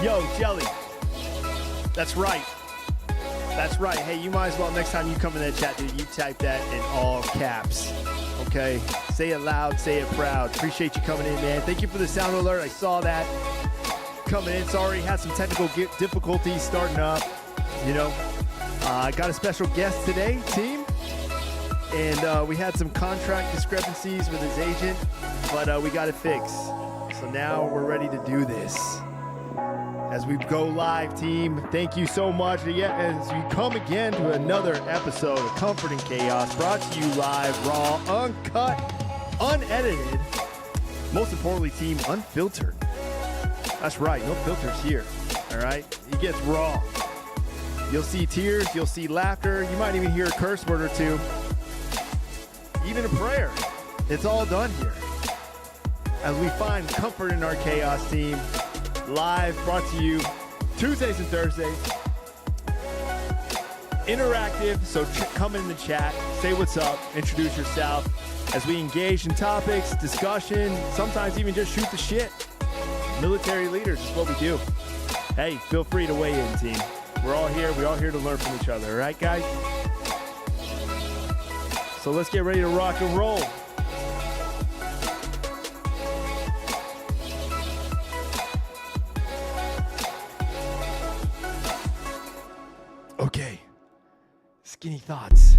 Yo, Jelly. That's right. That's right. Hey, you might as well, next time you come in that chat, dude, you type that in all caps. Okay? Say it loud, say it proud. Appreciate you coming in, man. Thank you for the sound alert. I saw that coming in. Sorry, had some technical difficulties starting up. You know, I got a special guest today, team. And we had some contract discrepancies with his agent, but we got it fixed. So now we're ready to do this. As we go live, team, thank you so much. Yeah, as you come again to another episode of Comfort and Chaos, brought to you live, raw, uncut, unedited, most importantly, team, unfiltered. That's right, no filters here, all right? It gets raw. You'll see tears, you'll see laughter, you might even hear a curse word or two, even a prayer. It's all done here. As we find comfort in our chaos, team, live, brought to you Tuesdays and Thursdays. Interactive, so come in the chat, say what's up, introduce yourself as we engage in topics, discussion, sometimes even just shoot the shit. Military leaders is what we do. Hey, feel free to weigh in, team. We're all here to learn from each other, all right, guys? So let's get ready to rock and roll. Okay. Skinny thoughts.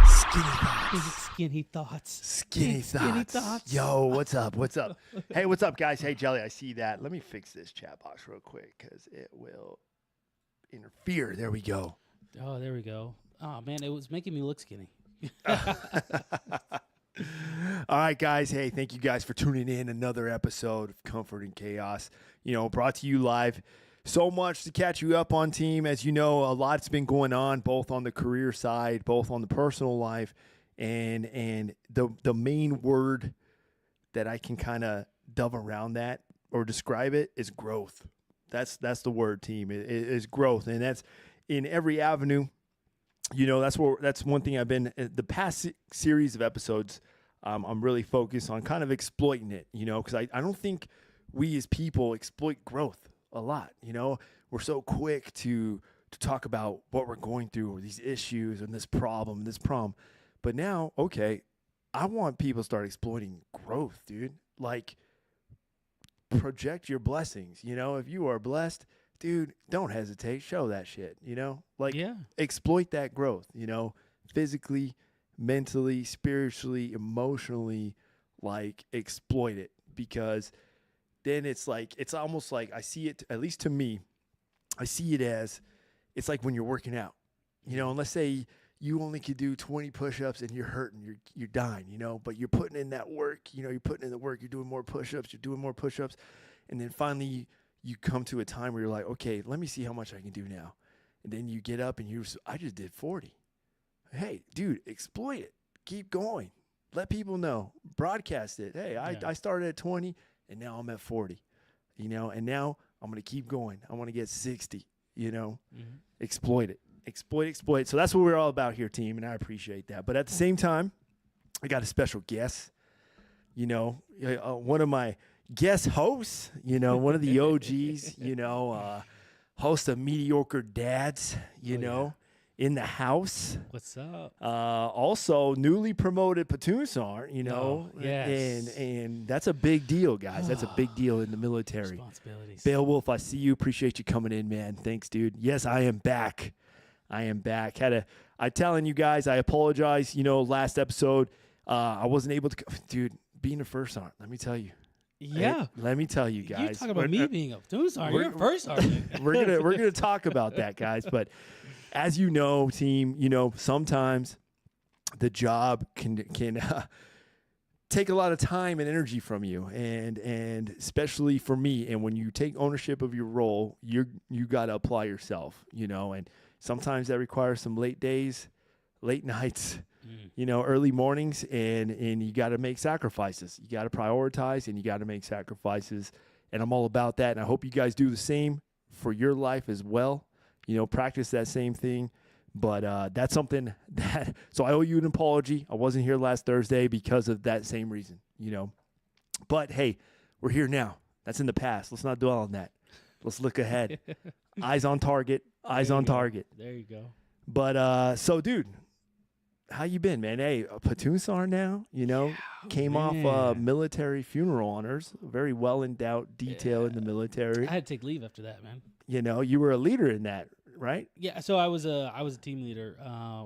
Skinny thoughts. Skinny thoughts. Skinny thoughts. Yo, what's up? What's up? Hey, what's up, guys? Hey, Jelly, I see that. Let me fix this chat box real quick because it will interfere. There we go. Oh, there we go. Oh, man, it was making me look skinny. All right, guys. Hey, thank you guys for tuning in. Another episode of Comfort and Chaos, brought to you live. So much to catch you up on, team. As you know, a lot's been going on, both on the career side, both on the personal life, and the main word that I can kind of dove around that or describe it is growth. That's the word, team. It is growth, and that's in every avenue. That's one thing I've been the past series of episodes. I'm really focused on kind of exploiting it, because I don't think we as people exploit growth a lot. We're so quick to talk about what we're going through or these issues and this problem. But now, okay, I want people to start exploiting growth, dude. Like, project your blessings. If you are blessed, dude, don't hesitate. Show that shit, exploit that growth, physically, mentally, spiritually, emotionally, exploit it, because then it's almost like I see it, at least to me, I see it as, it's like when you're working out, and let's say you only could do 20 push-ups and you're hurting, you're dying, but you're putting in that work, you're putting in the work, you're doing more push-ups, and then finally you come to a time where you're like, okay, let me see how much I can do now. And then you get up and I just did 40. Hey, dude, exploit it. Keep going. Let people know. Broadcast it. Hey, I started at 20 and now I'm at 40, and now I'm going to keep going. I want to get 60, Exploit it. Exploit. So that's what we're all about here, team, and I appreciate that. But at the same time, I got a special guest, one of my guest hosts, one of the OGs, host of Mediocre Dads, in the house. What's up? Also newly promoted platoon sergeant, yes. and that's a big deal, guys. That's a big deal in the military. Responsibilities. Beowulf, I see you. Appreciate you coming in, man. Thanks, dude. Yes, I am back. I'm telling you guys, I apologize. Last episode, I wasn't able to, dude, being a first sergeant, let me tell you. Yeah. Let me tell you guys. You talk about me being a platoon sergeant. You're a first sergeant. We're gonna talk about that, guys. But as you know, team, sometimes the job can take a lot of time and energy from you, and especially for me. And when you take ownership of your role, you got to apply yourself, and sometimes that requires some late days, late nights, early mornings, and you got to make sacrifices. You got to prioritize, and you got to make sacrifices. And I'm all about that. And I hope you guys do the same for your life as well. Practice that same thing. But that's something that, so I owe you an apology. I wasn't here last Thursday because of that same reason, But hey, we're here now. That's in the past. Let's not dwell on that. Let's look ahead. Eyes on target. Eyes There you on go. target. There you go. But so, dude, how you been, man? Hey, a platoon sergeant now. Came off man. military funeral honors. Very well endowed detail in the military. I had to take leave after that, man. You were a leader in that, right? Yeah, so I was a team leader.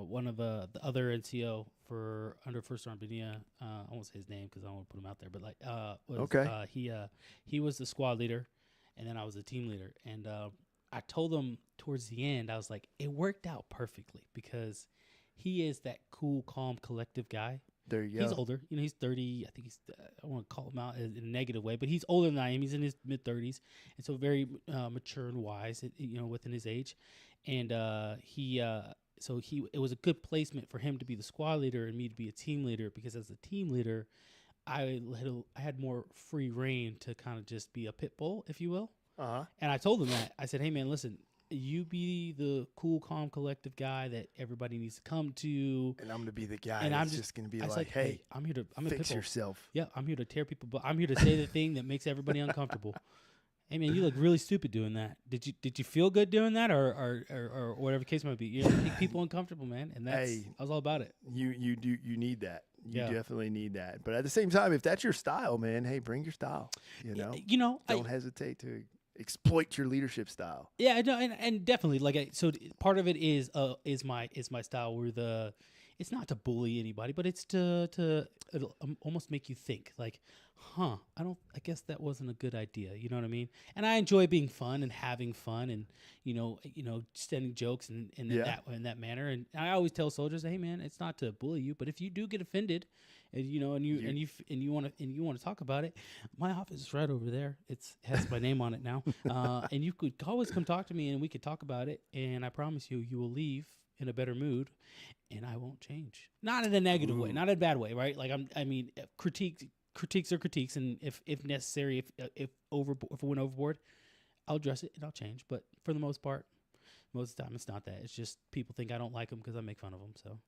One of the other NCO for under First Sergeant Benia. I won't say his name because I don't want to put him out there. But he was the squad leader, and then I was the team leader. And I told him towards the end, I was like, it worked out perfectly because he is that cool, calm, collective guy. There you He's go. older. He's 30. I think he's. I don't want to call him out in a negative way, but he's older than I am. He's in his mid 30s, and so very mature and wise. Within his age, and it was a good placement for him to be the squad leader and me to be a team leader because as a team leader, I had more free reign to kind of just be a pit bull, if you will. And I told him that. I said, "Hey, man, listen. You be the cool, calm, collective guy that everybody needs to come to, And I'm gonna be the guy and that's just gonna be like, hey, I'm here to fix yourself. Yeah, I'm here to tear people, but I'm here to say the thing that makes everybody uncomfortable. Hey, man, you look really stupid doing that. Did you feel good doing that, or whatever the case might be? You make people uncomfortable, man, and I was all about it. You need that. You Yeah. definitely need that. But at the same time, if that's your style, man, hey, bring your style. Don't hesitate to exploit your leadership style. Yeah, no, and definitely part of it is my style where it's not to bully anybody, but it's to it'll almost make you think like, I guess that wasn't a good idea. You know what I mean? And I enjoy being fun and having fun and sending jokes and in that manner. And I always tell soldiers, hey man, it's not to bully you, but if you do get offended, and you want to talk about it, my office is right over there. It has my name on it now, and you could always come talk to me, and we could talk about it. And I promise you will leave in a better mood, and I won't change. Not in a negative way, not in a bad way, right? Like critiques are critiques, and if necessary, if it went overboard, I'll address it and I'll change. But for the most part, most of the time it's not that. It's just people think I don't like them because I make fun of them. So.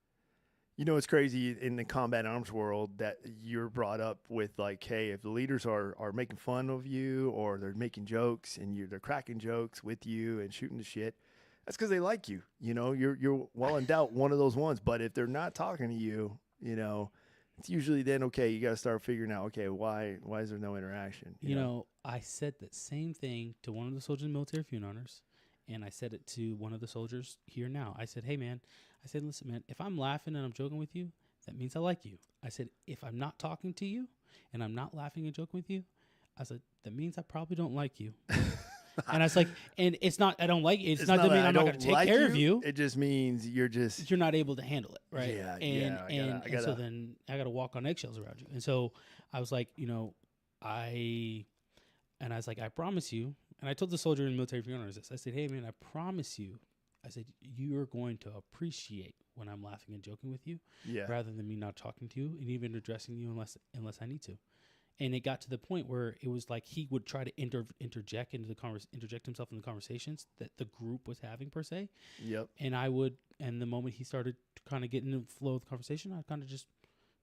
It's crazy in the combat arms world that you're brought up with like, hey, if the leaders are making fun of you or they're making jokes and they're cracking jokes with you and shooting the shit, that's because they like you. You're well endowed one of those ones. But if they're not talking to you, it's usually then okay. You got to start figuring out why is there no interaction? I said that same thing to one of the soldiers in military funeral honors, and I said it to one of the soldiers here now. I said, hey man. I said, listen, man, if I'm laughing and I'm joking with you, that means I like you. I said, if I'm not talking to you and I'm not laughing and joking with you, I said, that means I probably don't like you. And I was like, and it's not, I don't like it. It's not to mean I'm not going to take care of you. It just means you're not able to handle it. Right. Yeah. And so then I got to walk on eggshells around you. And so I was like, I was like, I promise you. And I told the soldier in the military funeral this. I said, hey man, I promise you. I said, you are going to appreciate when I'm laughing and joking with you rather than me not talking to you and even addressing you unless I need to. And it got to the point where it was like he would try to interject himself in the conversations that the group was having per se. Yep. And the moment he started to kind of get into the flow of the conversation, I'd kind of just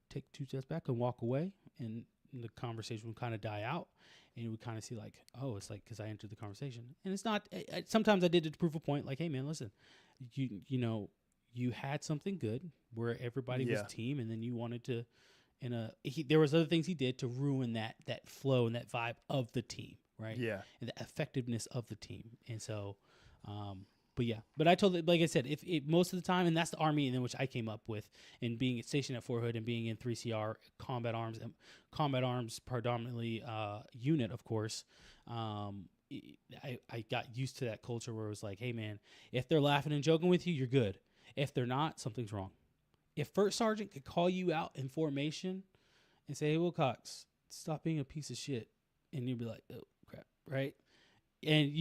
take 2 steps back and walk away, and the conversation would kind of die out. And you would kind of see like, oh, it's like because I entered the conversation. And it's not, sometimes I did it to prove a point. Like, hey, man, listen, you had something good where everybody was team. And then you wanted to, there was other things he did to ruin that flow and that vibe of the team. Right. Yeah. And the effectiveness of the team. And so, but I told it, like I said, if most of the time, and that's the Army in which I came up with, and being stationed at Fort Hood and being in 3CR combat arms predominantly unit, of course. I got used to that culture where it was like, hey man, if they're laughing and joking with you, you're good. If they're not, something's wrong. If First Sergeant could call you out in formation and say, hey Wilcox, stop being a piece of shit, and you'd be like, oh crap, right? And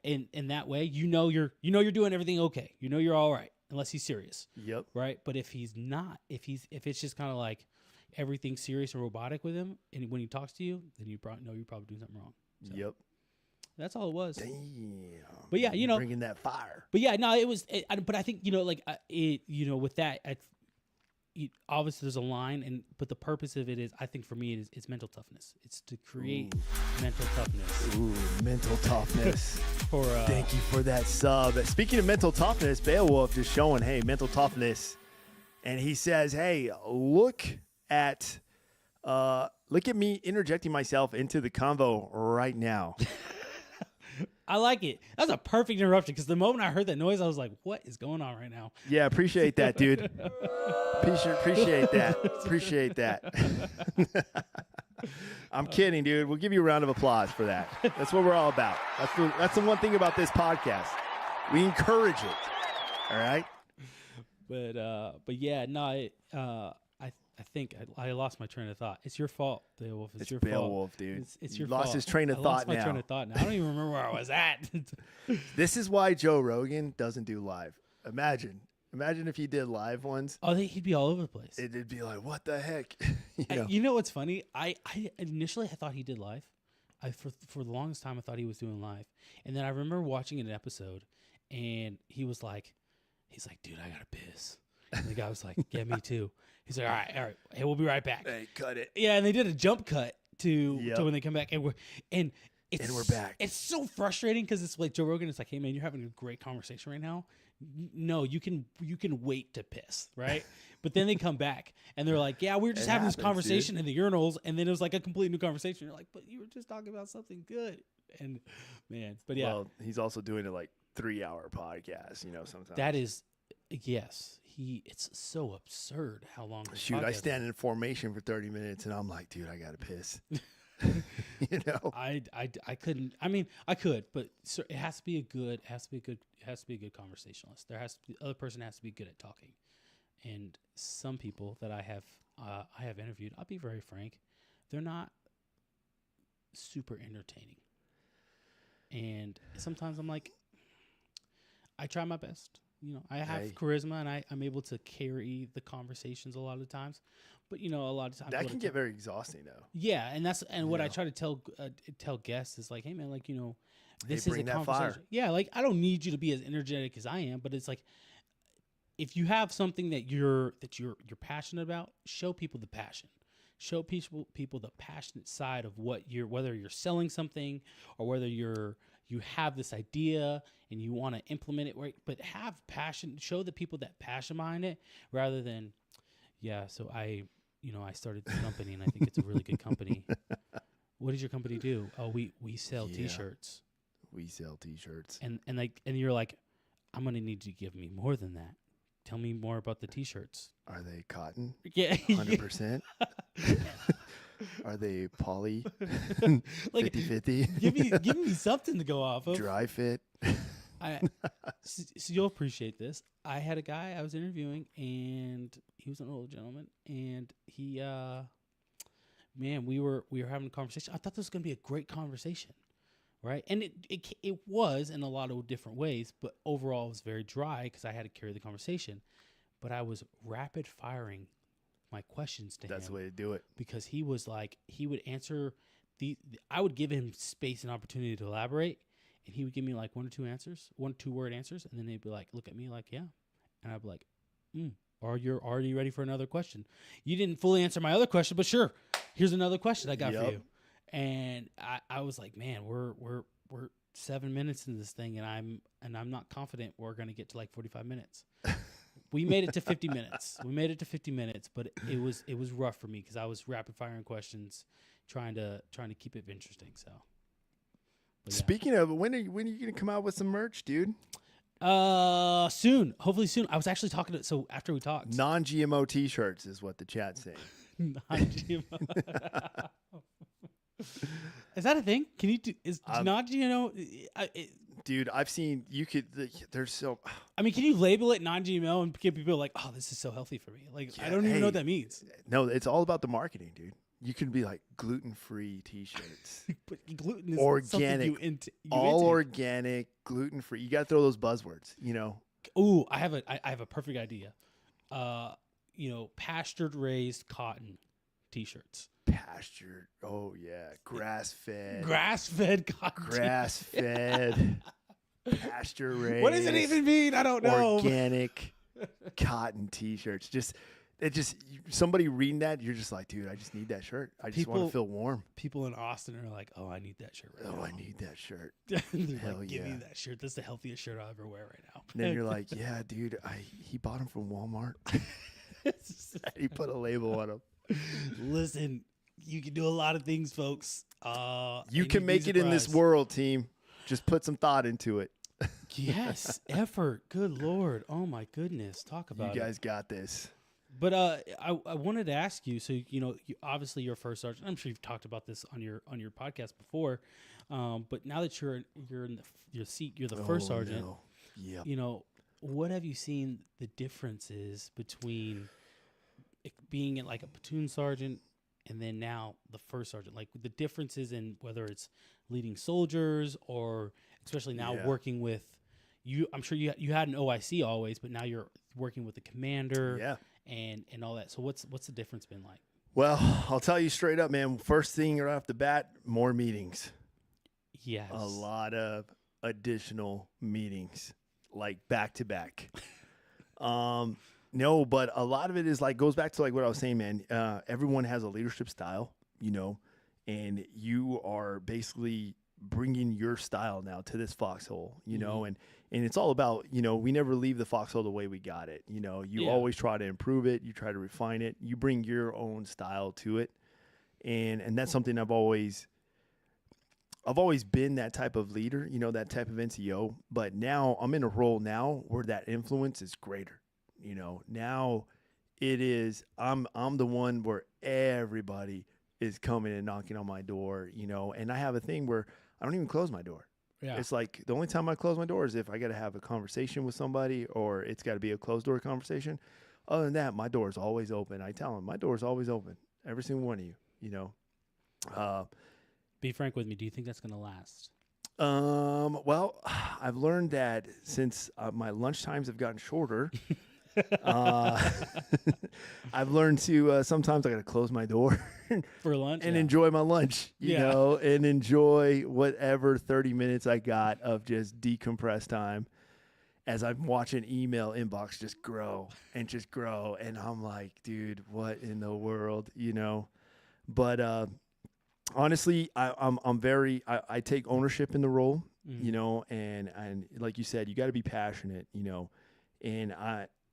in that way, you're doing everything okay. You're all right, unless he's serious. Yep. Right. But if he's not, if it's just kind of like everything's serious and robotic with him, and when he talks to you, then you probably know you're probably doing something wrong. So yep. That's all it was. Damn. But yeah, bringing that fire. But yeah, no, it was. But I think with that, obviously there's a line, but the purpose of it is, I think for me, it's mental toughness. It's to create mental toughness. Ooh, mental toughness. For Thank you for that sub. Speaking of mental toughness, Beowulf just showing, hey, mental toughness. And he says, hey, look at me interjecting myself into the convo right now. I like it. That's a perfect interruption, because the moment I heard that noise, I was like, what is going on right now? Yeah, appreciate that, dude. Appreciate that. Appreciate that. I'm kidding, dude. We'll give you a round of applause for that. That's what we're all about. That's the one thing about this podcast. We encourage it. All right? But yeah, no, I think I lost my train of thought. It's your fault, Beowulf. It's your Beowulf, fault, dude. It's your lost fault. his train of I thought lost my now. train of thought now. I don't even remember where I was at. This is why Joe Rogan doesn't do live. Imagine if he did live ones. Oh, he'd be all over the place. It'd be like, what the heck? You know what's funny? I initially I thought he did live. For the longest time I thought he was doing live, and then I remember watching an episode, and he's like, dude, I gotta piss. And the guy was like, yeah, me too. He's like, all right, hey, we'll be right back. Hey, cut it. Yeah, and they did a jump cut to when they come back, and we're back. It's so frustrating, because it's like Joe Rogan is like, hey man, you're having a great conversation right now. No, you can wait to piss, right? But then they come back and they're like, yeah, we were just having this conversation in the urinals, and then it was like a complete new conversation. You're like, but you were just talking about something good. And man, but yeah. Well, he's also doing it like 3-hour podcast, sometimes. That is, yes. It's so absurd how long. Shoot, I stand in formation for 30 minutes and I'm like, dude, I gotta piss. I couldn't. I mean, I could, but it has to be a good conversationalist. The other person has to be good at talking. And some people that I have interviewed, I'll be very frank, they're not super entertaining. And sometimes I'm like, I try my best. I have charisma, and I'm able to carry the conversations a lot of times. But a lot of times that can get very exhausting, though. Yeah, and what I try to tell guests is like, hey man, like this is a conversation. Fire. Yeah, like I don't need you to be as energetic as I am, but it's like, if you have something that you're passionate about, show people the passion. Show people the passionate side of whether you're selling something or whether you have this idea and you want to implement it, right? But have passion. Show the people that passion behind it, rather than, so I started this company and I think it's a really good company. What does your company do? Oh, we sell T-shirts. We sell T-shirts. And you're like, I'm gonna need you to give me more than that. Tell me more about the T-shirts. Are they cotton? Yeah, 100%. Are they poly? Like 50-50? give me something to go off of. Dry fit. So you'll appreciate this. I had a guy I was interviewing, and he was an older gentleman, and he, we were having a conversation. I thought this was gonna be a great conversation, right? And it was in a lot of different ways, but overall it was very dry because I had to carry the conversation. But I was rapid firing my questions to him. That's the way to do it. Because he was like, he would answer I would give him space and opportunity to elaborate, and he would give me like 1 or 2 word answers, and then they'd be like, look at me like, yeah. And I'd be like, are you ready for another question? You didn't fully answer my other question, but sure, here's another question I got for you. And I was like, man, we're 7 minutes into this thing, and I'm not confident we're gonna get to like 45 minutes. We made it to 50 minutes. But it was rough for me because I was rapid firing questions, trying to keep it interesting. So, yeah. Speaking of, when are you gonna come out with some merch, dude? Soon, hopefully soon. I was actually talking to after we talked. Non-GMO T-shirts is what the chat's saying. Non-GMO. Is that a thing? Can you do? Is non-GMO? Dude, I've seen there's so. I mean, can you label it non-GMO and get people like, oh, this is so healthy for me? Like, I don't even know what that means. No, it's all about the marketing, dude. You can be like gluten-free T-shirts. But gluten is organic, you all organic, gluten-free. You got to throw those buzzwords, Ooh, I have a perfect idea. Pastured raised cotton T-shirts. Pastured. Oh yeah, grass-fed. Grass-fed cotton. Grass-fed. Pasture raised. What does it even mean? I don't know. Organic cotton T-shirts. Just it just somebody reading that, you're just like, dude, I just need that shirt. I just want to feel warm. People in Austin are like, oh, I need that shirt right now. I need that shirt. They're Hell like, give me yeah. that shirt. That's the healthiest shirt I'll ever wear right now. And then you're like, yeah, dude, he bought them from Walmart. He put a label on them. Listen, you can do a lot of things, folks. You can make it in this world, team. Just put some thought into it. Yes, effort. Good Lord. Oh my goodness. Talk about You guys got this. But I wanted to ask you. So obviously you're a first sergeant. I'm sure you've talked about this on your podcast before. But now that you're in your seat, you're the first sergeant. No. Yep. What have you seen the differences between being like a platoon sergeant and then now the first sergeant? Like the differences in whether it's leading soldiers or especially now working with you. I'm sure you had an OIC always, but now you're working with the commander. Yeah. And all that. So what's the difference been like? Well, I'll tell you straight up, man. First thing right off the bat, more meetings. Yes. A lot of additional meetings, like back to back. No, but a lot of it is like goes back to like what I was saying, man. Everyone has a leadership style, and you are basically bringing your style now to this foxhole, and it's all about, we never leave the foxhole the way we got it. You always try to improve it. You try to refine it. You bring your own style to it. And that's something I've always been that type of leader, that type of NCO, but now I'm in a role now where that influence is greater. Now it is, I'm the one where everybody is coming and knocking on my door, and I have a thing where I don't even close my door. Yeah. It's like the only time I close my door is if I got to have a conversation with somebody or it's got to be a closed door conversation. Other than that, my door is always open. I tell them my door is always open. Every single one of you, Be frank with me. Do you think that's going to last? Well, I've learned that since my lunch times have gotten shorter, I've learned to sometimes I got to close my door for lunch and enjoy my lunch, you know, and enjoy whatever 30 minutes I got of just decompress time as I'm watching email inbox just grow. And I'm like, dude, what in the world, But honestly, I take ownership in the role, and like you said, you got to be passionate,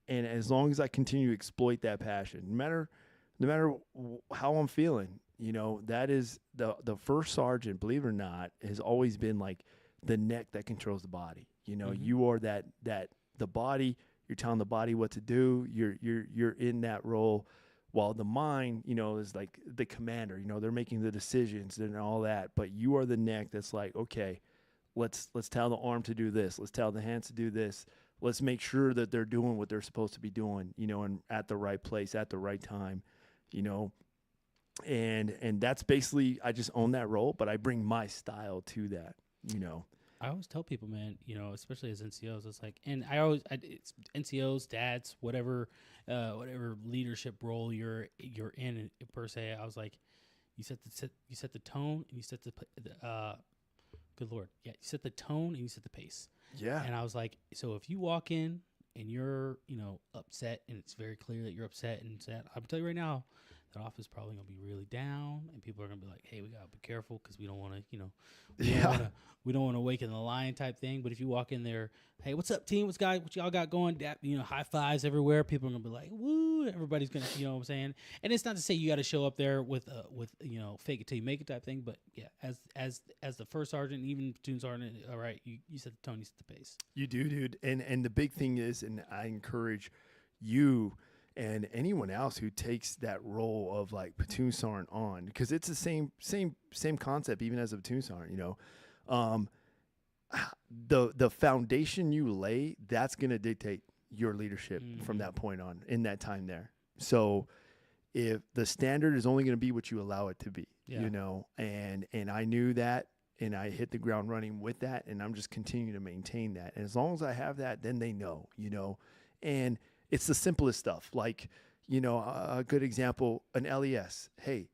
and as long as I continue to exploit that passion, no matter how I'm feeling, that is the first sergeant, believe it or not, has always been like the neck that controls the body. You are that the body, you're telling the body what to do. You're in that role, while the mind, is like the commander. They're making the decisions and all that, but you are the neck that's like, okay, let's tell the arm to do this. Let's tell the hands to do this. Let's make sure that they're doing what they're supposed to be doing, and at the right place, at the right time, and that's basically, I just own that role, but I bring my style to that, I always tell people, man, especially as NCOs, it's like, and it's NCOs, dads, whatever leadership role you're in per se. I was like, you set the tone and you set the good Lord, you set the tone and you set the pace. Yeah. And I was like, so if you walk in and you're upset, and it's very clear that you're upset and sad, I'll tell you right now, that office is probably gonna be really down, and people are gonna be like, hey, we gotta be careful because we don't want to, we don't want to awaken the lion type thing. But if you walk in there, hey, what's up, team? What y'all got going? High fives everywhere. People are gonna be like, woo! Everybody's gonna, what I'm saying. And it's not to say you got to show up there with fake it till you make it type thing. But yeah, as the first sergeant, even platoon sergeant, all right, you set the tone, you set the pace. You do, dude. And the big thing is, and I encourage you and anyone else who takes that role of like platoon sergeant on, because it's the same concept even as a platoon sergeant, the foundation you lay, that's going to dictate your leadership from that point on in that time there. So if the standard is only going to be what you allow it to be, and I knew that, and I hit the ground running with that, and I'm just continuing to maintain that. And as long as I have that, then they know, and it's the simplest stuff. Like, a good example, an LES. Hey,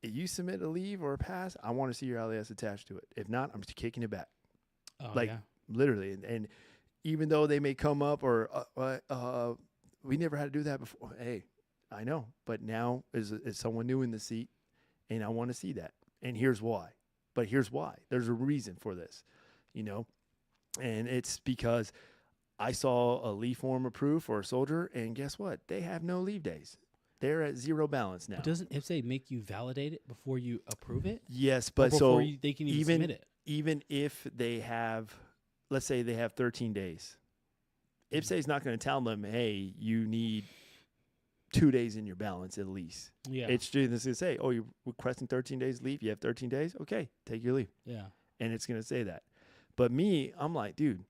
if you submit a leave or a pass, I want to see your LES attached to it. If not, I'm just kicking it back. Literally. And even though they may come up or we never had to do that before. Hey, I know, but now is someone new in the seat, and I want to see that. And here's why. But here's why. There's a reason for this, you know, and it's because I saw a leave form approved for a soldier, and guess what? They have no leave days. They're at zero balance now. But doesn't IPSA make you validate it before you approve it? Yes, Or but before so they can even submit it. even if they have, let's say they have 13 days, IPSA is not going to tell them, hey, you need 2 days in your balance at least. Yeah. It's just going to say, oh, you're requesting 13 days leave. You have 13 days. Okay, take your leave. Yeah. And it's going to say that. But me, I'm like, dude,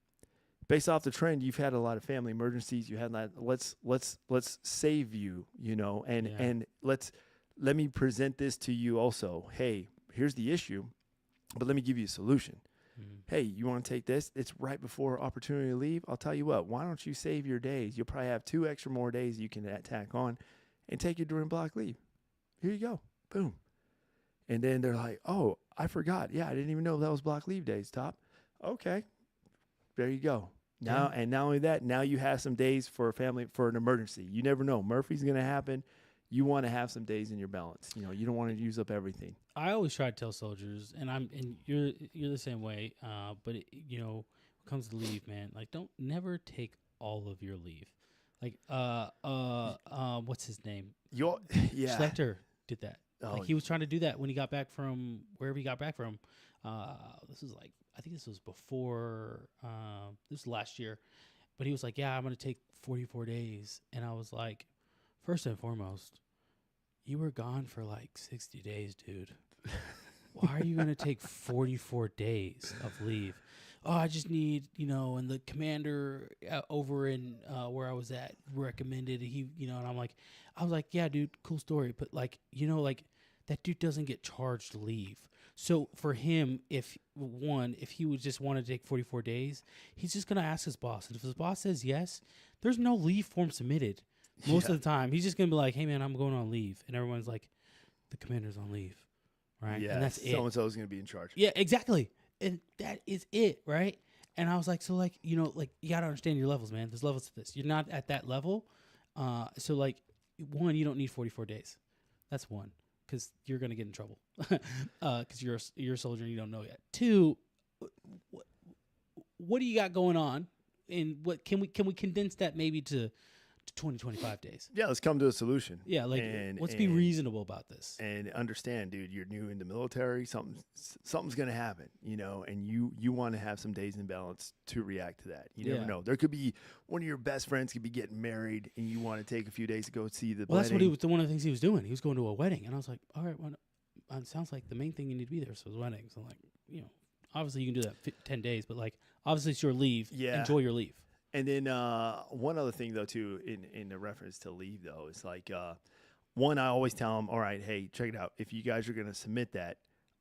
based off the trend, you've had a lot of family emergencies. You had that. Let's save you, you know, and let me present this to you also. Hey, here's the issue, but let me give you a solution. Hey, you want to take this? It's right before opportunity to leave. I'll tell you what, why don't you save your days? You'll probably have 2 extra more days you can tack on and take your during block leave. Here you go. Boom. And then they're like, oh, I forgot. Yeah, I didn't even know that was block leave days, Top. Okay. There you go. Now, and not only that, now you have some days for a family, for an emergency. You never know. Murphy's going to happen. You want to have some days in your balance. You know, you don't want to use up everything. I always try to tell soldiers, and you're the same way. But you know, when it comes to leave, man, like never take all of your leave. Like what's his name? Yeah. Schlechter did that. Oh, Like he was trying to do that when he got back from wherever he got back from. This was like, I think this was before, this was last year, but he was like, yeah, I'm going to take 44 days. And I was like, first and foremost, you were gone for like 60 days, dude. Why are you going to take 44 days of leave? Oh, I just need, you know, and the commander over in where I was at recommended he, you know, and I was like, yeah, dude, cool story. But like, you know, like that dude doesn't get charged leave. So for him, if he would just want to take 44 days, he's just going to ask his boss. And if his boss says yes, there's no leave form submitted most of the time. He's just going to be like, hey, man, I'm going on leave. And everyone's like, the commander's on leave. Right? Yeah, and that's it. So-and-so is going to be in charge. Yeah, exactly. And that is it, right? And I was like, so like, you know, like you got to understand your levels, man. There's levels to this. You're not at that level. So like, one, you don't need 44 days. That's one, because you're going to get in trouble because you're a soldier and you don't know yet. Two, what do you got going on? And what can we condense that maybe to 20, 25 days? Yeah, let's come to a solution. Yeah, like let's be reasonable about this. And understand, dude, you're new in the military. Something's going to happen, you know, and you want to have some days in balance to react to that. You never know. There could be one of your best friends could be getting married, and you want to take a few days to go see the wedding. That's what one of the things he was doing. He was going to a wedding, and I was like, all right, well, it sounds like the main thing you need to be there is the wedding. So like, you know, obviously you can do that 10 days, but like, obviously it's your leave. Yeah. Enjoy your leave. And then one other thing, though, too, in the reference to leave, though, is like, one, I always tell them, all right, hey, check it out. If you guys are going to submit that,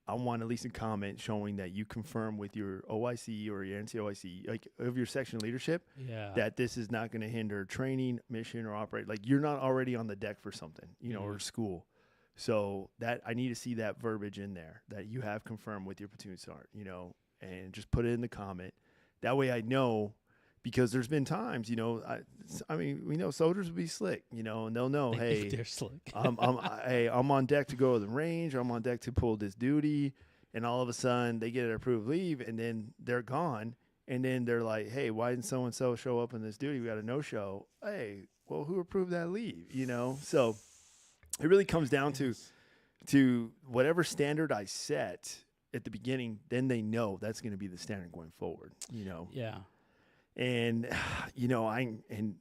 I want at least a comment showing that you confirm with your OIC or your NCOIC, like of your section leadership, that this is not going to hinder training, mission, or operate. Like you're not already on the deck for something, you know, or school. So that I need to see that verbiage in there that you have confirmed with your platoon sergeant, you know, and just put it in the comment. That way I know. Because there's been times, you know, I mean, we know soldiers will be slick, you know, and they'll know, hey, they're slick. I'm on deck to go to the range, or I'm on deck to pull this duty, and all of a sudden they get an approved leave, and then they're gone, and then they're like, hey, why didn't so and so show up on this duty? We got a no-show. Hey, well, who approved that leave? You know, so it really comes down to whatever standard I set at the beginning. Then they know that's going to be the standard going forward. You know. Yeah. And, you know,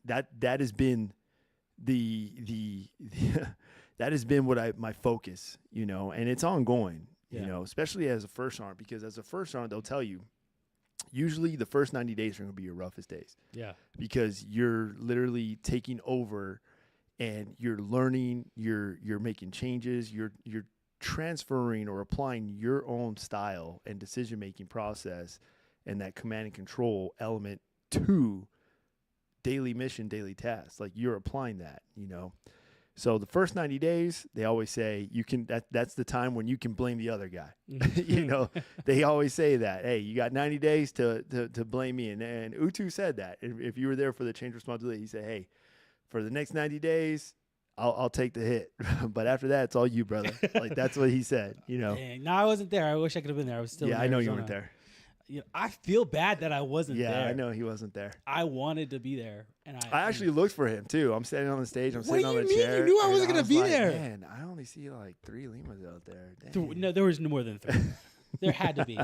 that has been that has been my focus, you know, and it's ongoing, you know, especially as a first sergeant, because as a first sergeant, they'll tell you, usually the first 90 days are going to be your roughest days. Yeah. Because you're literally taking over and you're learning, you're making changes, you're transferring or applying your own style and decision-making process and that command and control element to daily mission, daily tasks. Like you're applying that, you know. So the first 90 days, they always say that's the time when you can blame the other guy. You know, they always say that, hey, you got 90 days to blame me. And Utu said that. If you were there for the change responsibility, he said, hey, for the next 90 days, I'll take the hit. But after that, it's all you, brother. Like, that's what he said, you know. Dang. No, I wasn't there. I wish I could have been there. I was still. Yeah, in I know you Arizona. weren't there. You know, I feel bad that I wasn't Yeah, there. I know he wasn't there. I wanted to be there, and I actually looked for him too. I'm standing on the stage. I'm What sitting do on you the mean? chair. You knew I and wasn't gonna was be like, there. Man, I only see like 3 llamas out there. Dang. No, there was no more than 3. There had to be.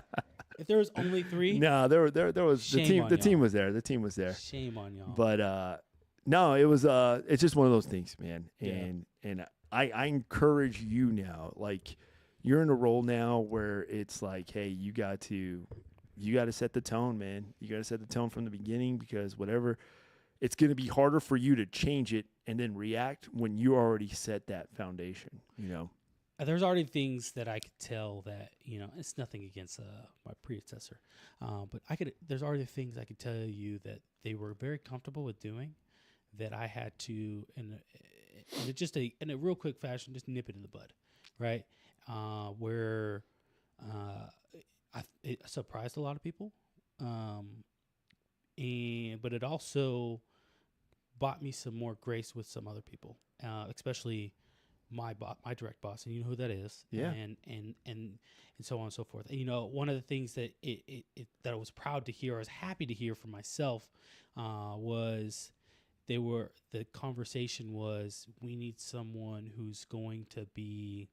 If there was only 3, No, there was the Shame team. on The y'all. team was there. The team was there. shame on y'all. But no, it was it's just one of those things, man. Yeah. And I encourage you now, like you're in a role now where it's like, hey, you got to set the tone, man. You got to set the tone from the beginning, because whatever, it's going to be harder for you to change it and then react when you already set that foundation, you know. There's already things that I could tell that, you know, it's nothing against my predecessor, but there's already things I could tell you that they were very comfortable with doing, that I had to, in a real quick fashion, just nip it in the bud, right? Where it surprised a lot of people, but it also bought me some more grace with some other people, especially my direct boss, and you know who that is, Yeah. and so on and so forth. And, you know, one of the things that that I was proud to hear, I was happy to hear for myself, was the conversation was, we need someone who's going to be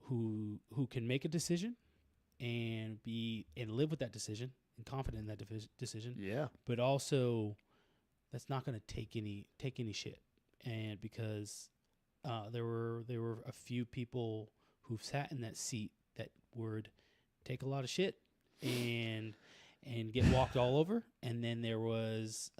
who can make a decision and live with that decision and confident in that decision, Yeah. but also that's not going to take any shit. And because there were a few people who've sat in that seat that would take a lot of shit and get walked all over, and then there was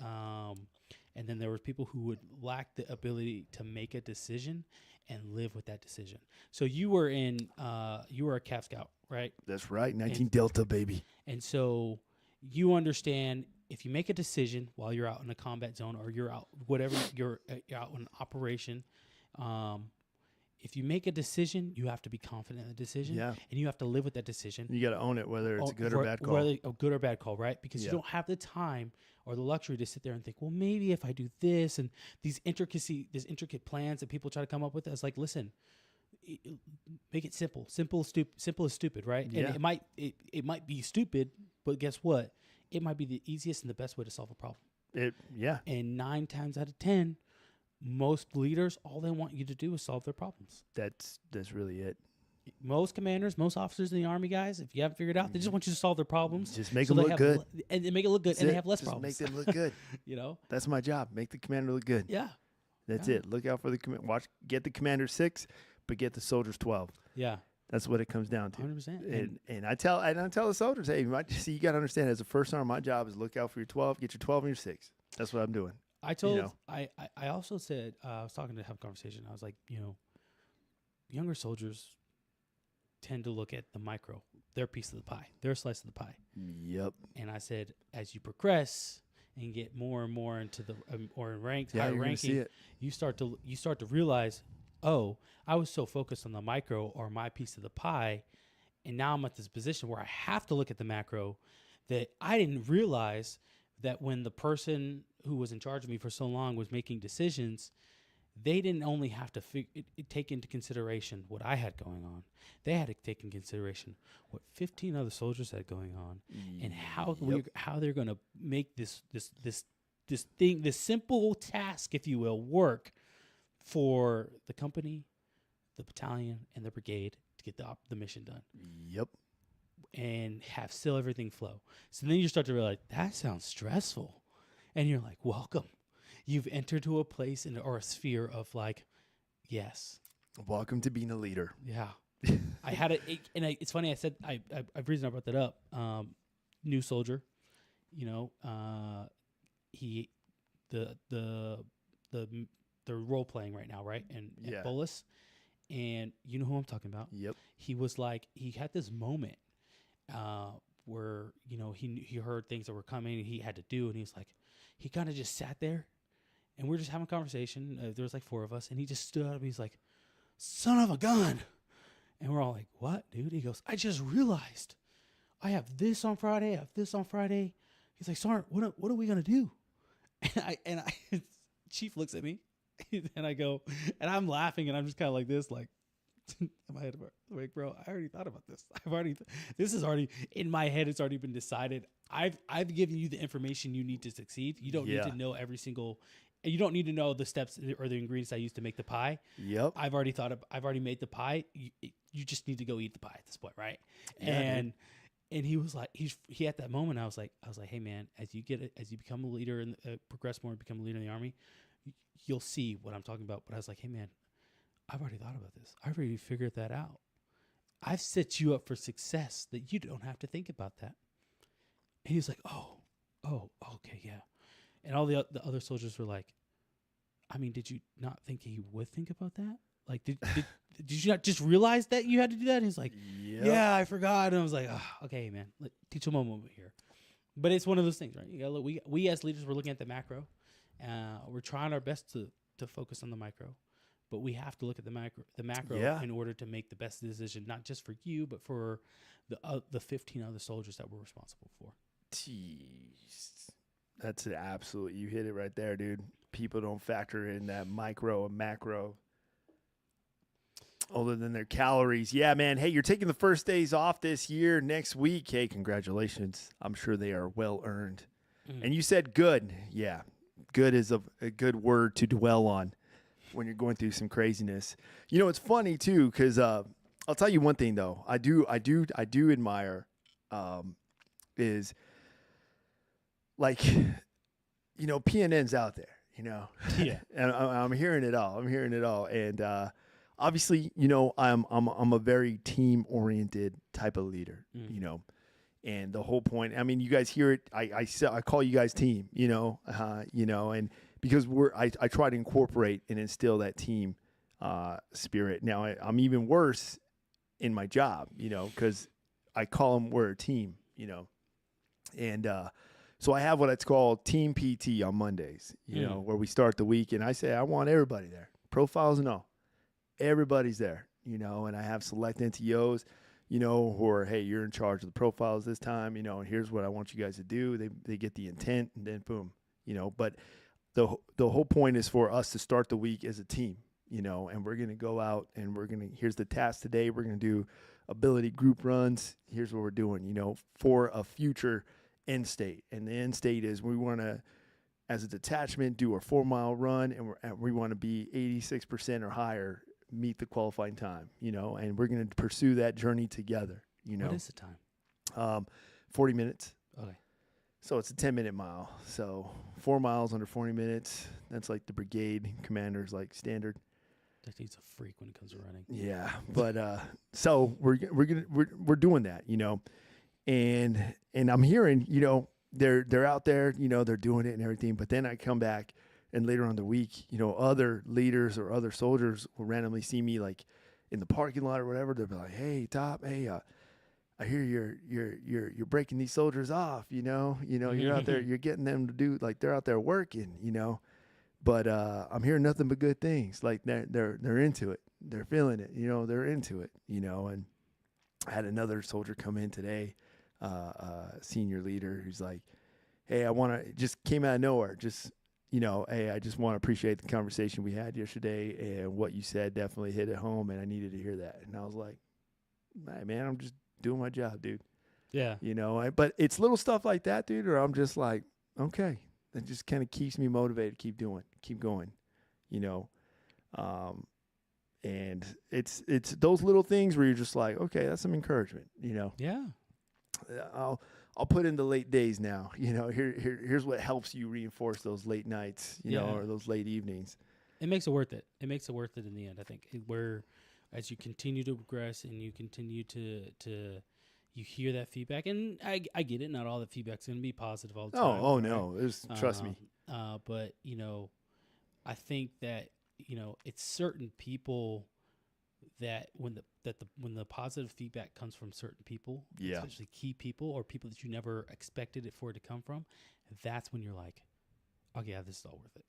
people who would lack the ability to make a decision and live with that decision. So you were a Cap Scout, right? That's right. 19 Delta, baby. And so you understand, if you make a decision while you're out in a combat zone, or you're out, whatever, you're out in operation, if you make a decision, you have to be confident in the decision, Yeah. and you have to live with that decision. You got to own it, whether it's a good or bad call. Whether a good or bad call, right? Because Yeah. you don't have the time or the luxury to sit there and think, well, maybe if I do this, and these intricate plans that people try to come up with. It's like, listen, make it simple. Simple is stupid, right? Yeah. And it might be stupid, but guess what? It might be the easiest and the best way to solve a problem. Yeah. And 9 times out of 10, most leaders, all they want you to do is solve their problems. That's really it. Most commanders, most officers in the Army, guys, if you haven't figured it out, they just want you to solve their problems. Just make so them they look have good. And they make it look good, That's and it. they have less Just problems. make them look good. You know? That's my job. Make the commander look good. Yeah. That's Yeah. it. Look out for get the commander 6, but get the soldiers 12. Yeah. That's what it comes down to. 100%. And I tell the soldiers, hey, you got to understand, as a first sergeant, my job is look out for your 12, get your 12 and your 6. That's what I'm doing. I told, you know. I also said, I was talking to have a conversation. I was like, you know, younger soldiers tend to look at the micro, their piece of the pie, their slice of the pie. Yep. And I said, as you progress and get more and more into the or in ranks, Yeah, higher you're gonna see ranking, it. you start to realize, oh, I was so focused on the micro or my piece of the pie, and now I'm at this position where I have to look at the macro, that I didn't realize that when the person who was in charge of me for so long was making decisions, they didn't only have to take into consideration what I had going on. They had to take into consideration what 15 other soldiers had going on, and how they're going to make this simple task, if you will, work for the company, the battalion, and the brigade to get the mission done. Yep. And have still everything flow. So then you start to realize, that sounds stressful. And you're like, welcome. You've entered to a place or a sphere of like, yes. Welcome to being a leader. Yeah. I had it's funny, I said, I reason I brought that up, new soldier, you know, they're role playing right now, right? And Yeah. Bolus, and you know who I'm talking about. Yep. He was like, he had this moment where, you know, he heard things that were coming and he had to do, and he was like, he kind of just sat there, and we were just having a conversation. There was like 4 of us, and he just stood up and he's like, son of a gun. And we're all like, what, dude? He goes, I just realized I have this on Friday. I have this on Friday. He's like, Sergeant, what are we going to do? And I Chief looks at me And I go, and I'm laughing, and I'm just kind of like this, like, in my head, like, bro, I already thought about this. This is already in my head. It's already been decided. I've given you the information you need to succeed. You don't need to know every single. You don't need to know the steps or the ingredients I used to make the pie. Yep. I've already made the pie. You just need to go eat the pie at this point, right? Yeah, And he was like, he at that moment, I was like, hey man, as you become a leader and progress more and become a leader in the Army, you'll see what I'm talking about. But I was like, hey man, I've already thought about this. I've already figured that out. I've set you up for success that you don't have to think about that. And he was like, oh, okay, yeah. And all the other soldiers were like, I mean, did you not think he would think about that? Like, did you not just realize that you had to do that? And he's like, yeah, I forgot. And I was like, oh, okay, man, teach him a moment here. But it's one of those things, right? You gotta look, we as leaders, we're looking at the macro. We're trying our best to focus on the micro, but we have to look at the macro in order to make the best decision, not just for you, but for the 15 other soldiers that we're responsible for. Jeez. That's it. Absolutely. You hit it right there, dude. People don't factor in that micro and macro other than their calories. Yeah, man. Hey, you're taking the first days off this year. Next week. Hey, congratulations. I'm sure they are well earned. And you said good. Yeah. Good is a good word to dwell on when you're going through some craziness. You know, it's funny too, because I'll tell you one thing though. I do admire is like, you know, PNN's out there, you know. Yeah. And I'm hearing it all. And obviously, you know, I'm a very team oriented type of leader, you know. And the whole point, I mean, you guys hear it. I call you guys team, you know, and because I try to incorporate and instill that team spirit. Now I'm even worse in my job, you know, because I call them we're a team, you know, and so I have what it's called Team PT on Mondays, you know, where we start the week, and I say I want everybody there, profiles and all, everybody's there, you know, and I have select NTOs. You know, or hey, you're in charge of the profiles this time, you know, and here's what I want you guys to do. They get the intent, and then boom, you know. But the whole point is for us to start the week as a team, you know, and we're gonna go out and here's the task today. We're gonna do ability group runs. Here's what we're doing, you know, for a future end state. And the end state is we want to, as a detachment, do a 4-mile run, and we want to be 86% or higher. Meet the qualifying time, you know, and we're going to pursue that journey together, you know. What is the time? 40 minutes. Okay. So it's a 10-minute mile. So 4 miles under 40 minutes. That's like the brigade commander's like standard. That dude's a freak when it comes to running. Yeah. But, so we're doing that, you know, and I'm hearing, you know, they're out there, you know, they're doing it and everything. But then I come back, and later on the week, you know, other leaders or other soldiers will randomly see me like in the parking lot or whatever. They'll be like, "Hey, Top, hey, I hear you're breaking these soldiers off. You know, you're out there, you're getting them to do like they're out there working. You know, but I'm hearing nothing but good things. Like they're into it, they're feeling it. You know, they're into it. You know." And I had another soldier come in today, senior leader, who's like, "Hey, I want to," just came out of nowhere, just. You know, hey, I just want to appreciate the conversation we had yesterday, and what you said definitely hit it home, and I needed to hear that. And I was like, hey, man, I'm just doing my job, dude. Yeah. You know, but it's little stuff like that, dude, or I'm just like, okay, that just kind of keeps me motivated to keep going, you know. And it's those little things where you're just like, okay, that's some encouragement, you know. Yeah. I'll put in the late days now. You know, here's what helps you reinforce those late nights, you know, or those late evenings. It makes it worth it. It makes it worth it in the end, I think. Where as you continue to progress and you continue to you hear that feedback, and I get it. Not all the feedback's going to be positive all the time. Oh, no. Trust me. But, you know, I think that, you know, it's certain people that when the positive feedback comes from certain people, especially key people or people that you never expected it for it to come from, that's when you're like, okay, yeah, this is all worth it.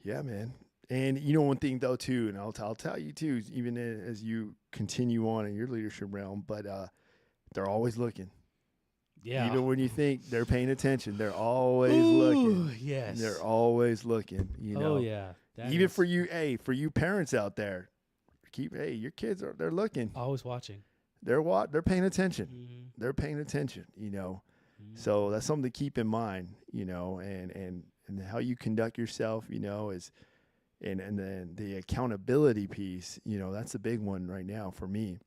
Yeah, man. And you know one thing though too, and I'll tell you too, even as you continue on in your leadership realm, but they're always looking. Yeah. Even when you think they're paying attention, they're always looking. Yes. They're always looking. You know. Oh yeah. That Even is for you, hey, for you parents out there, your kids they're looking. always watching. They're paying attention. Mm-hmm. They're paying attention, Mm-hmm. So that's something to keep in mind, and how you conduct yourself, is and then the accountability piece, that's a big one right now for me.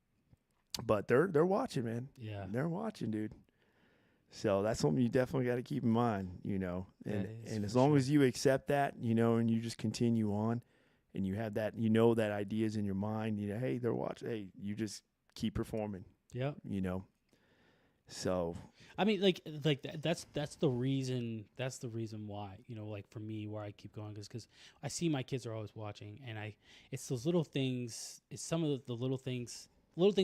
But they're watching, man. Yeah. They're watching, dude. So that's something you definitely got to keep in mind, and as long as you accept that, and you just continue on, and you have that, that ideas in your mind, hey, they're watching. Hey, you just keep performing. Yep. So I mean, like that's the reason. That's the reason why, like for me, where I keep going is because I see my kids are always watching, and it's those little things. It's some of the little things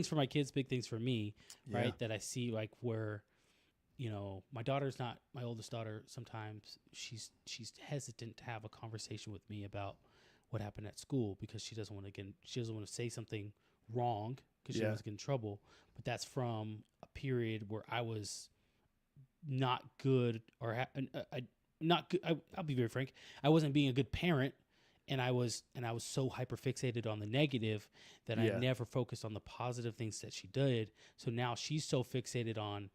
for my kids, big things for me, right? That I see, like where, my daughter's not my oldest daughter. Sometimes she's hesitant to have a conversation with me about what happened at school because she doesn't want to say something wrong because she wants to get in trouble. But that's from a period where I was not good or not good. I'll be very frank. I wasn't being a good parent, and I was so hyper fixated on the negative that I never focused on the positive things that she did. So now she's so fixated on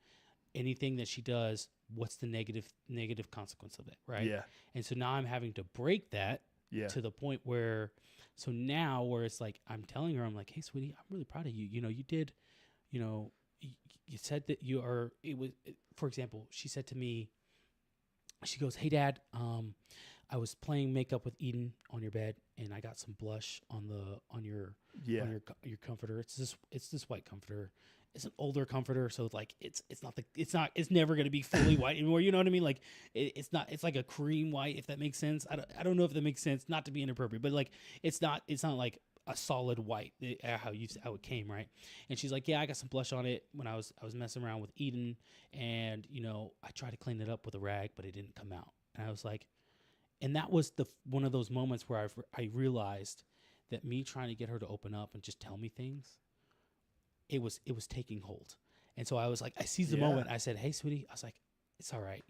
anything that she does. What's the negative consequence of it, right? Yeah. And so now I'm having to break that to the point where, so now where it's like I'm telling her, I'm like, hey, sweetie, I'm really proud of you. You did, you said that you are. For example, she said to me, she goes, "Hey, Dad, I was playing makeup with Eden on your bed, and I got some blush on your comforter. It's this white comforter. It's an older comforter, so it's never gonna be fully white anymore. You know what I mean? Like it's like a cream white, if that makes sense. I don't know if that makes sense. Not to be inappropriate, but like it's not like a solid white how it came, right? And she's like, yeah, I got some blush on it when I was messing around with Eden, and I tried to clean it up with a rag, but it didn't come out. And I was like, and that was one of those moments where I realized that me trying to get her to open up and just tell me things, it was taking hold. And so I was like, I seized the moment. I said, hey, sweetie, I was like, it's all right.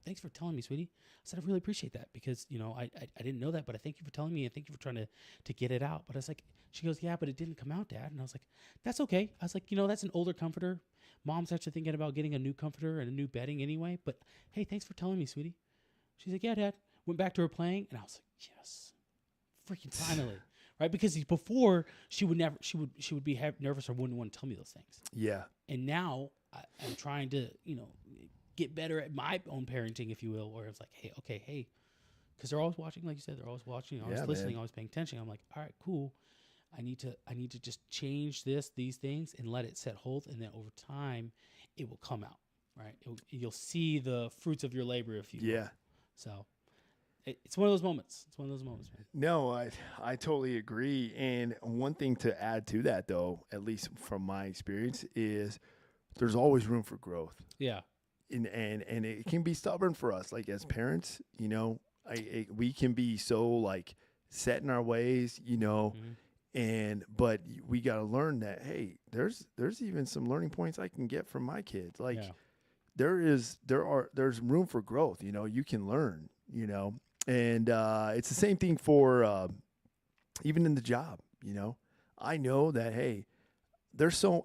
Thanks for telling me, sweetie. I said, I really appreciate that because, I didn't know that, but I thank you for telling me and thank you for trying to get it out. But I was like, she goes, yeah, but it didn't come out, Dad. And I was like, that's okay. I was like, that's an older comforter. Mom's actually thinking about getting a new comforter and a new bedding anyway. But hey, thanks for telling me, sweetie. She's like, yeah, Dad. Went back to her playing. And I was like, yes, freaking finally. Right? Because before she would be nervous or wouldn't want to tell me those things. Yeah. And now I'm trying to, get better at my own parenting, if you will, where it's like, hey, because they're always watching, like you said, they're always watching, always listening, always paying attention. I'm like, all right, cool. I need to just change these things and let it set hold, and then over time, it will come out, right? You'll see the fruits of your labor, if you will. So it's one of those moments. It's one of those moments, man. No, I totally agree. And one thing to add to that, though, at least from my experience, is there's always room for growth. Yeah. And it can be stubborn for us, like as parents, we can be so like set in our ways, but we got to learn that, hey, there's even some learning points I can get from my kids. Like there's room for growth, you can learn, and it's the same thing for even in the job, I know that, hey,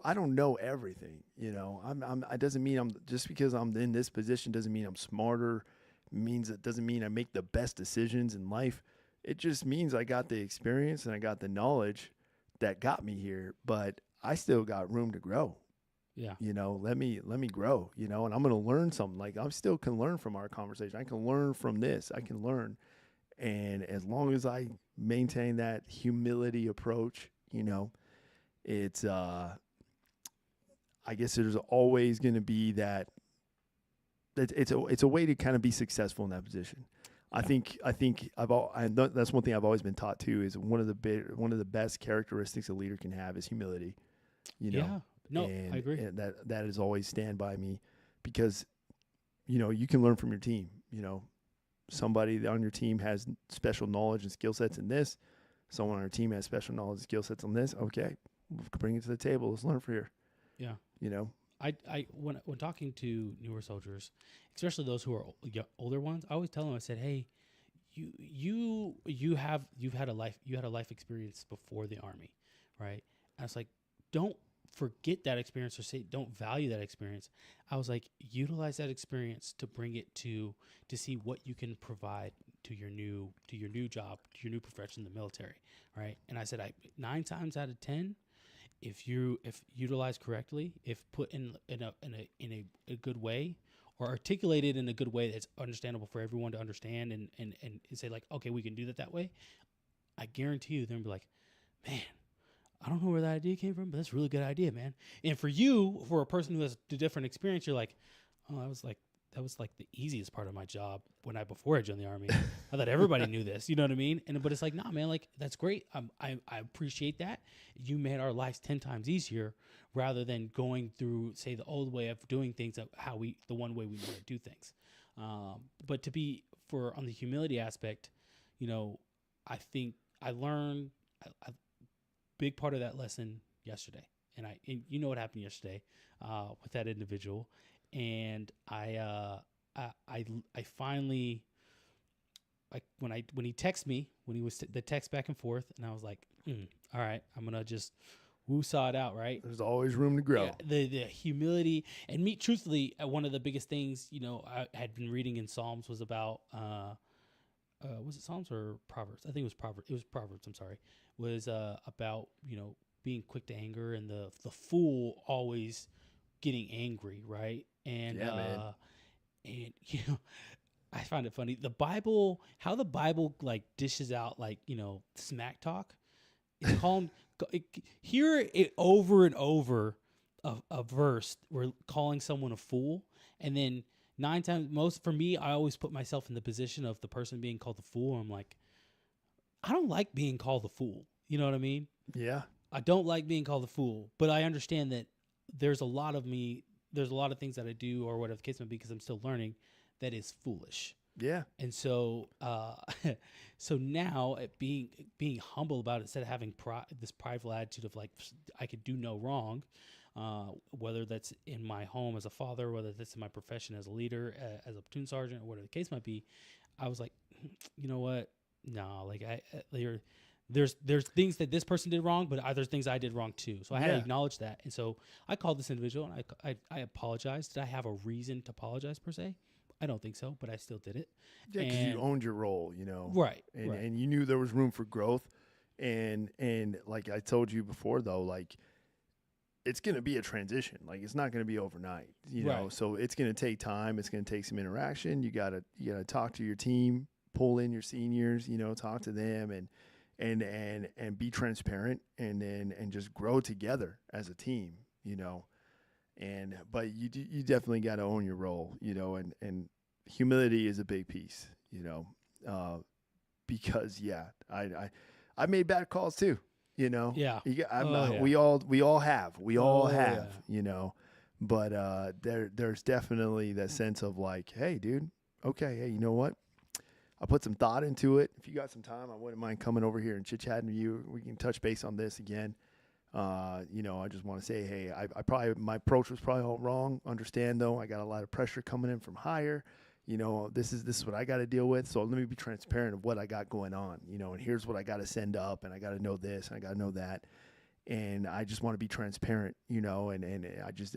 I don't know everything, it doesn't mean just because I'm in this position doesn't mean I'm smarter. It doesn't mean I make the best decisions in life. It just means I got the experience and I got the knowledge that got me here, but I still got room to grow. Yeah. Let me grow, and I'm going to learn something. Like I still can learn from our conversation. I can learn from this. I can learn. And as long as I maintain that humility approach, it's I guess there's always going to be that it's a way to kind of be successful in that position. I think that's one thing I've always been taught too, is one of the best characteristics a leader can have is humility. Yeah. No, I agree. And that has always stand by me, because you can learn from your team. Somebody on your team has special knowledge and skill sets in this. Someone on our team has special knowledge and skill sets on this. Okay, bring it to the table. Let's learn from here. Yeah. I when talking to newer soldiers, especially those who are older ones, I always tell them, I said, hey, you've had a life experience before the army, right? And it's like, don't forget that experience or say don't value that experience. I was like, utilize that experience to bring it to see what you can provide to your new job, to your new profession, the military, right? And I said, 9 times out of 10, if utilized correctly, if put in a good way, or articulated in a good way that's understandable for everyone to understand, and say like, okay, we can do that way, I guarantee you they're gonna be like, man, I don't know where that idea came from, but that's a really good idea, man. And for you, for a person who has a different experience, you're like, oh, that was like the easiest part of my job before I joined the army. I thought everybody knew this, you know what I mean? But it's like, nah, man, like that's great. I appreciate that. You made our lives 10 times easier rather than going through, say, the old way of doing things, the one way we want to do things. But on the humility aspect, I think I learned a big part of that lesson yesterday, and you know what happened yesterday with that individual. And I finally, like when he texted me, when he was the text back and forth, and I was like, all right, I'm gonna just woo-saw it out, right? There's always room to grow. Yeah, the humility, and me, truthfully, one of the biggest things, I had been reading in Psalms was about, was it Psalms or Proverbs? I think it was Proverbs. It was Proverbs. I'm sorry. Was about being quick to anger, and the fool always getting angry, right? And man. And I find it funny, how the Bible like dishes out like smack talk. It's called hear it over and over, a verse we're calling someone a fool, and then 9 times, for me, I always put myself in the position of the person being called the fool. I'm like, I don't like being called the fool. You know what I mean? Yeah. I don't like being called the fool, but I understand that there's a lot of things that I do, or whatever the case may be, because I'm still learning, that is foolish. Yeah. And so, so now at being humble about it, instead of having this prideful attitude of like, I could do no wrong, whether that's in my home as a father, whether that's in my profession as a leader, as a platoon sergeant, or whatever the case might be, I was like, you know what? No, like there's things that this person did wrong, but there's things I did wrong too. So I had to acknowledge that. And so I called this individual and I apologized. Did I have a reason to apologize per se? I don't think so, but I still did it. Yeah, because you owned your role, Right. And you knew there was room for growth. And like I told you before, though, like it's going to be a transition. Like it's not going to be overnight, you know. So it's going to take time. It's going to take some interaction. You gotta talk to your team, pull in your seniors, talk to them, and be transparent, and just grow together as a team, but you definitely got to own your role, and humility is a big piece, because I made bad calls too, Yeah. We all have, but there's definitely that sense of like, hey dude, okay, hey, you know what? I put some thought into it. If you got some time, I wouldn't mind coming over here and chit-chatting with you. We can touch base on this again. I just want to say, hey, my approach was probably all wrong. Understand though, I got a lot of pressure coming in from higher. This is what I got to deal with. So let me be transparent of what I got going on. And here's what I got to send up, and I got to know this, and I got to know that. And I just want to be transparent, and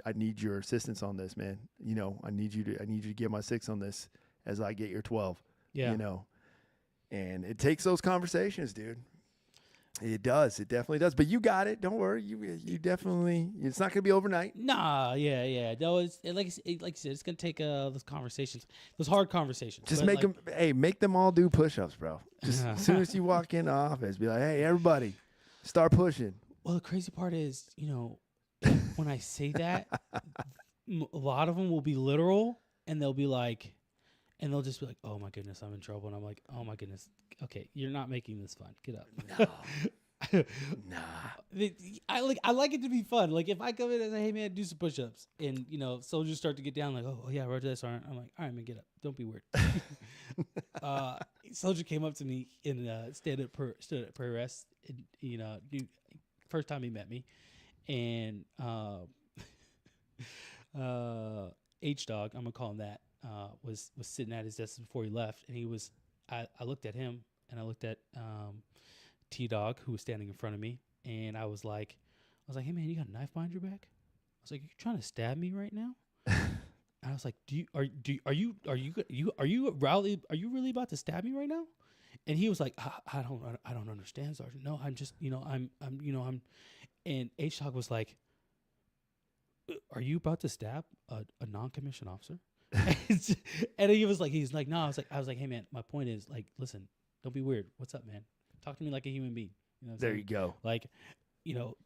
I need your assistance on this, man. I need you to get my 6 on this as I get your 12. Yeah. And it takes those conversations, dude. It does. It definitely does. But you got it. Don't worry. You definitely. It's not gonna be overnight. Nah. Yeah. No. Like you said, it's gonna take those conversations, those hard conversations. Just make them. Hey, make them all do push-ups, bro. Just as soon as you walk in the office, be like, hey, everybody, start pushing. Well, the crazy part is, when I say that, a lot of them will be literal, and they'll be like. And they'll just be like, "Oh my goodness, I'm in trouble." And I'm like, "Oh my goodness, okay, you're not making this fun. Get up." No. Nah. I like it to be fun. Like if I come in and say, "Hey man, do some push-ups," and soldiers start to get down, like, "Oh yeah, Roger, that's all right." I'm like, "All right, man, get up. Don't be weird." Soldier came up to me and stood at prayer rest. And, first time he met me, and H Dog, I'm gonna call him that. Was sitting at his desk before he left, and he was I looked at him and I looked at T-Dog, who was standing in front of me, and I was like, hey man, you got a knife behind your back? I was like, you trying to stab me right now? And I was like, are you really about to stab me right now? And he was like, I don't understand, Sergeant. No, I'm just, I'm and H-Dog was like, are you about to stab a non-commissioned officer? And he's like, no. I was like, hey man, my point is, like, listen, don't be weird. What's up, man? Talk to me like a human being. You know what I'm There saying? you go. Like,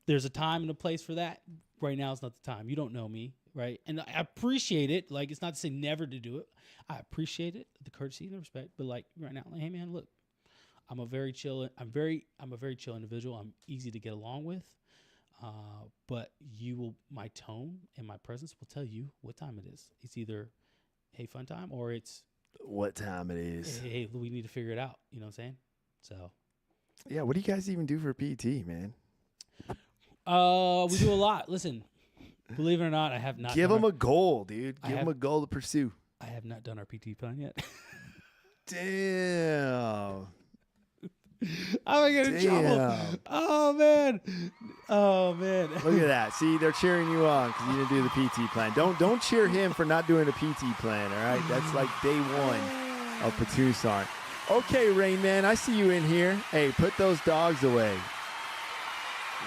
there's a time and a place for that. Right now is not the time. You don't know me, right? And I appreciate it. Like, it's not to say never to do it. I appreciate it, the courtesy and the respect. But like right now, like, hey man, look, I'm a very chill individual. I'm easy to get along with. But my tone and my presence will tell you what time it is. It's either, hey, fun time, or it's what time it is. Hey, we need to figure it out. You know what I'm saying? So, yeah. What do you guys even do for PT, man? we do a lot. Listen, believe it or not, I have not. Give them a goal, dude. Give them a goal to pursue. I have not done our PT plan yet. Damn. I'm gonna get in trouble. Oh man. Look at that. See, they're cheering you on because you didn't do the PT plan. Don't cheer him for not doing a PT plan. All right, that's like day one of Platoon Sergeant. Okay, Rain Man, I see you in here. Hey, put those dogs away.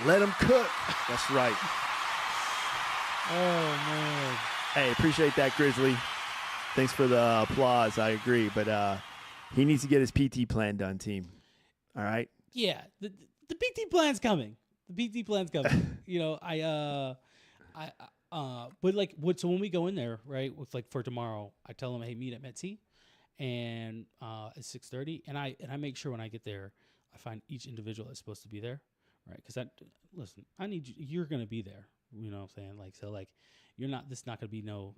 Let them cook. That's right. Oh man. Hey, appreciate that, Grizzly. Thanks for the applause. I agree, but he needs to get his PT plan done, team. All right. Yeah, the PT plan's coming. The PT plan's coming. But like, so when we go in there, right, with like for tomorrow, I tell them, hey, meet at MEDIOCRE, and at 6:30, and I make sure when I get there, I find each individual that's supposed to be there, right? Because listen, I need you. You're gonna be there. You know what I'm saying? Like, so like, you're not. This is not gonna be no,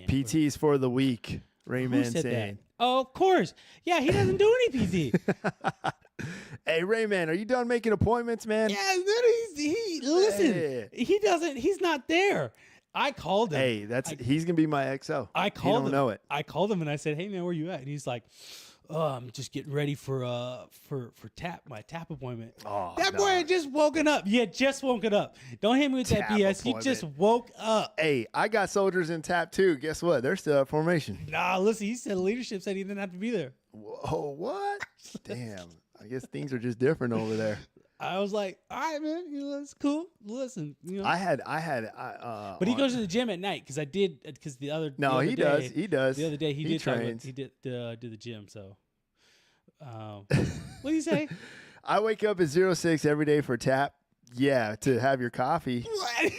PT's for the week. Rayman said saying. That? Oh, of course. Yeah, he doesn't do any PT. Hey, Rayman, are you done making appointments, man? Yeah, listen. He doesn't. He's not there. I called him. Hey, he's gonna be my XO. I called him. Don't know it. I called him and I said, "Hey man, where you at?" And he's like, "Oh, I'm just getting ready for my tap appointment." Oh, that boy had just woken up. Yeah, just woken up. Don't hit me with that Tap BS. appointment. He just woke up. Hey, I got soldiers in tap too. Guess what? They're still at formation. Nah, listen. He said leadership said he didn't have to be there. Whoa, what? Damn. I guess things are just different over there. I was like, all right, man, it's cool. Listen, But he goes to the gym at night because the other. No, he does. He does. The other day he did trains. He did do the gym. So, what do you say? I wake up at 06 every day for tap. Yeah, to have your coffee. What?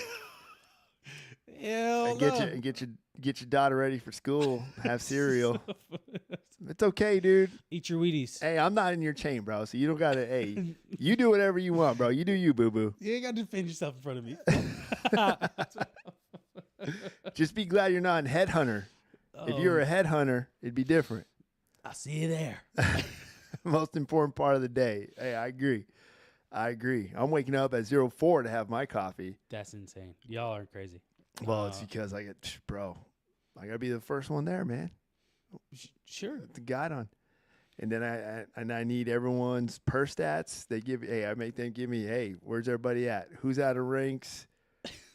Hell and no. get your daughter ready for school. Have cereal. It's okay, dude. Eat your Wheaties. Hey, I'm not in your chain, bro. So you don't gotta. Hey, you do whatever you want, bro. You do you, boo boo. You ain't gotta defend yourself in front of me. Just be glad you're not a headhunter. If you're a headhunter, it'd be different. I'll see you there. Most important part of the day. Hey, I agree. I'm waking up at 04 to have my coffee. That's insane. Y'all are crazy. Well, it's because I gotta be the first one there, man. Sure. The guide on. And then I need everyone's purse stats. I make them give me, hey, where's everybody at? Who's out of ranks?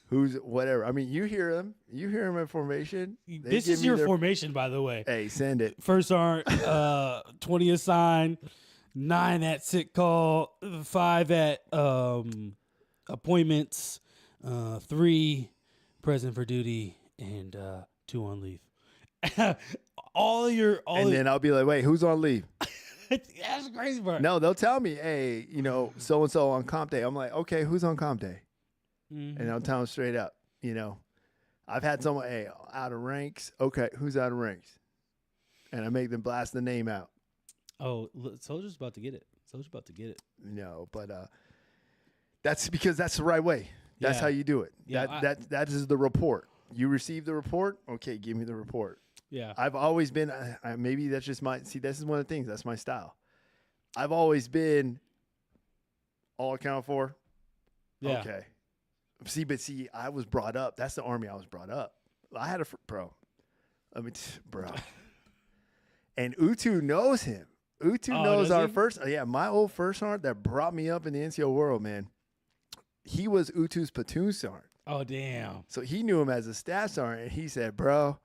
Who's whatever. I mean, you hear them in formation. This is your formation, by the way. Hey, send it. First sergeant, 20 assigned, 9 at sick call, 5 at appointments, 3 present for duty, and 2 on leave. Then I'll be like, wait, who's on leave? That's the crazy part. No, they'll tell me, hey, so and so on comp day. I'm like, okay, who's on comp day? Mm-hmm. And I'll tell them straight up. I've had someone, hey, out of ranks. Okay, who's out of ranks? And I make them blast the name out. Oh, soldier's about to get it. No, but that's because that's the right way. That's how you do it. Yeah, that is the report. You receive the report. Okay, give me the report. Yeah. I've always been, maybe that's just this is one of the things, that's my style. I've always been all accounted for. Yeah. Okay. See, I was brought up. That's the army I was brought up. I had bro. I mean, bro. And Utu knows him. Utu knows does our he? first. Yeah, my old first sergeant that brought me up in the NCO world, man. He was Utu's platoon sergeant. Oh, damn. So he knew him as a staff sergeant. And he said, bro,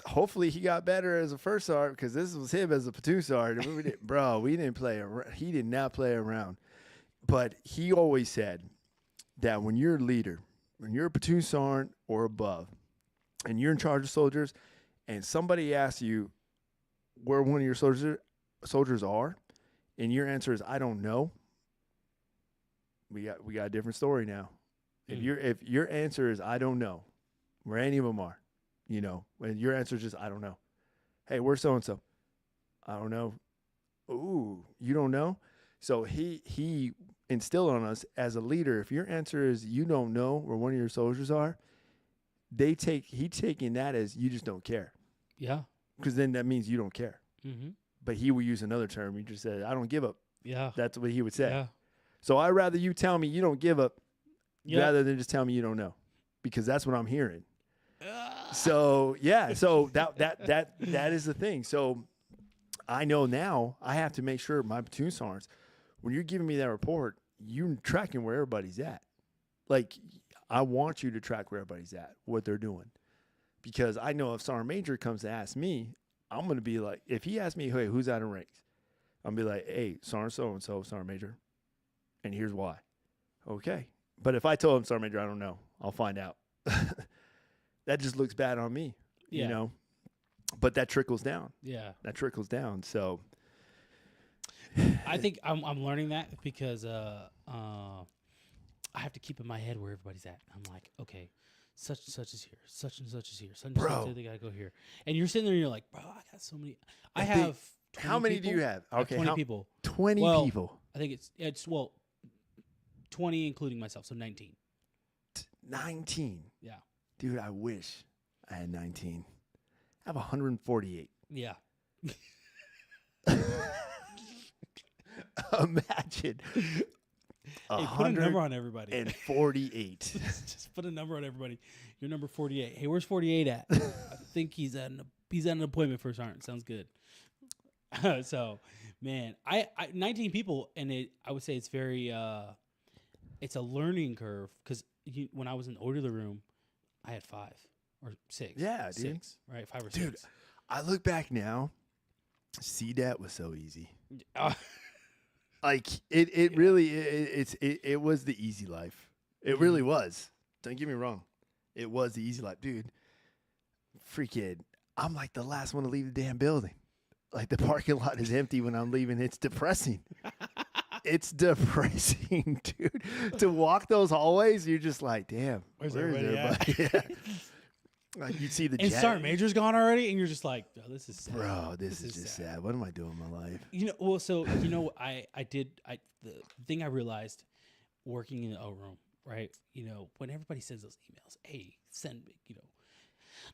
hopefully he got better as a first sergeant because this was him as a platoon sergeant. We didn't play around. He did not play around. But he always said that when you're a leader, when you're a platoon sergeant or above, and you're in charge of soldiers, and somebody asks you where one of your soldiers are, and your answer is, I don't know, we got a different story now. If your answer is, I don't know where any of them are, when your answer is just, I don't know. Hey, where's so-and-so? I don't know. Ooh, you don't know? So he instilled on us as a leader, if your answer is you don't know where one of your soldiers are, he taking that as you just don't care. Yeah. Because then that means you don't care. Mm-hmm. But he would use another term. He just said, I don't give up. Yeah. That's what he would say. Yeah. So I'd rather you tell me you don't give up Yeah. rather than just tell me you don't know, because that's what I'm hearing. So yeah, so that is the thing. So I know now I have to make sure my platoon sergeants, when you're giving me that report, you're tracking where everybody's at. Like, I want you to track where everybody's at, what they're doing, because I know if Sergeant Major comes to ask me, I'm gonna be like, if he asks me, hey, who's out of ranks, I'm gonna be like, hey, Sergeant so and so, Sergeant Major, and here's why. Okay. But if I told him, Sergeant Major, I don't know, I'll find out. That just looks bad on me, But that trickles down. Yeah. That trickles down. So I think I'm learning that because I have to keep in my head where everybody's at. I'm like, okay, such and such is here, such and such is here, such and such, they gotta go here. And you're sitting there and you're like, bro, I got so many. I have 20 how many people. do you have? Okay, 20 people. 20 people. I think it's 20 including myself, so 19. 19. Yeah. Dude, I wish I had 19. I have 148. Yeah. Imagine. Hey, put a number on everybody. And 48. Just put a number on everybody. You're number 48. Hey, where's 48 at? I think he's at an appointment for sergeant. Sounds good. So, man, I 19 people, and I would say it's very it's a learning curve, because when I was in the orderly room, I had 5 or 6. Yeah, dude. 6, right? 5 or 6. Dude, I look back now. CDAT was so easy. Like it really it was the easy life. It really was. Don't get me wrong. It was the easy life, dude. Freaking, I'm like the last one to leave the damn building. Like, the parking lot is empty when I'm leaving. It's depressing. It's depressing, dude. To walk those hallways, you're just like, damn, where's where is everybody everybody? Yeah. Like, you see the and jet. Sergeant Major's gone already, and you're just like, oh, this is sad. Bro, this is just sad. What am I doing in my life? The thing I realized working in the O room, right? When everybody sends those emails, hey, send me,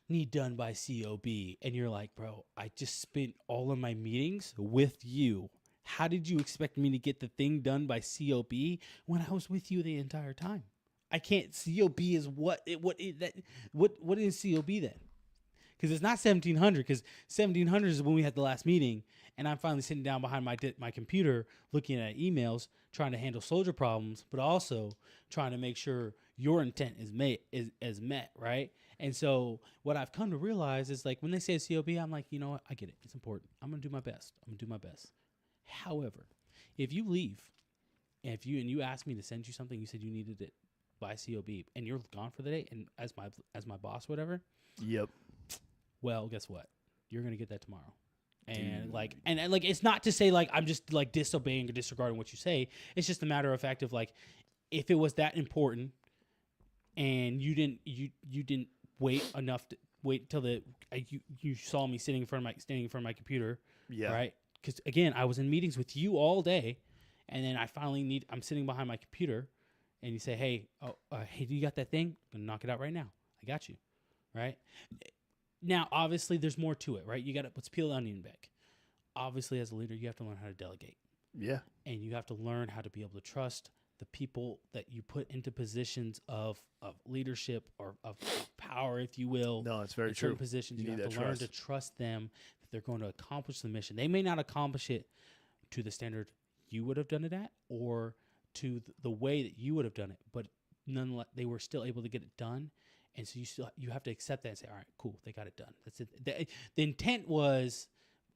need done by COB, and you're like, bro, I just spent all of my meetings with you. How did you expect me to get the thing done by COB when I was with you the entire time? I can't. COB is what is COB then? Because it's not 1700. Because 1700 is when we had the last meeting, and I'm finally sitting down behind my computer looking at emails, trying to handle soldier problems, but also trying to make sure your intent is met, right? And so what I've come to realize is, like, when they say COB, I'm like, you know what? I get it. It's important. I'm gonna do my best. However, if you leave, and you asked me to send you something, you said you needed it by COB, and you're gone for the day, and as my boss, whatever. Yep. Well, guess what? You're gonna get that tomorrow. And like, it's not to say like I'm just like disobeying or disregarding what you say. It's just a matter of fact of, like, if it was that important, and you didn't wait till you saw me standing in front of my computer, yeah, right? Because again, I was in meetings with you all day, and then I'm sitting behind my computer, and you say, hey, do you got that thing? I'm gonna knock it out right now. I got you, right? Now, obviously, there's more to it, right? Let's peel the onion back. Obviously, as a leader, you have to learn how to delegate. Yeah. And you have to learn how to be able to trust the people that you put into positions of leadership or of power, if you will. No, it's very in certain true. positions, you have need to that learn trust. to trust them if they're going to accomplish the mission, they may not accomplish it to the standard you would have done it at, or to the way that you would have done it, but nonetheless, they were still able to get it done. And so you have to accept that and say, all right, cool, they got it done. That's it. The intent was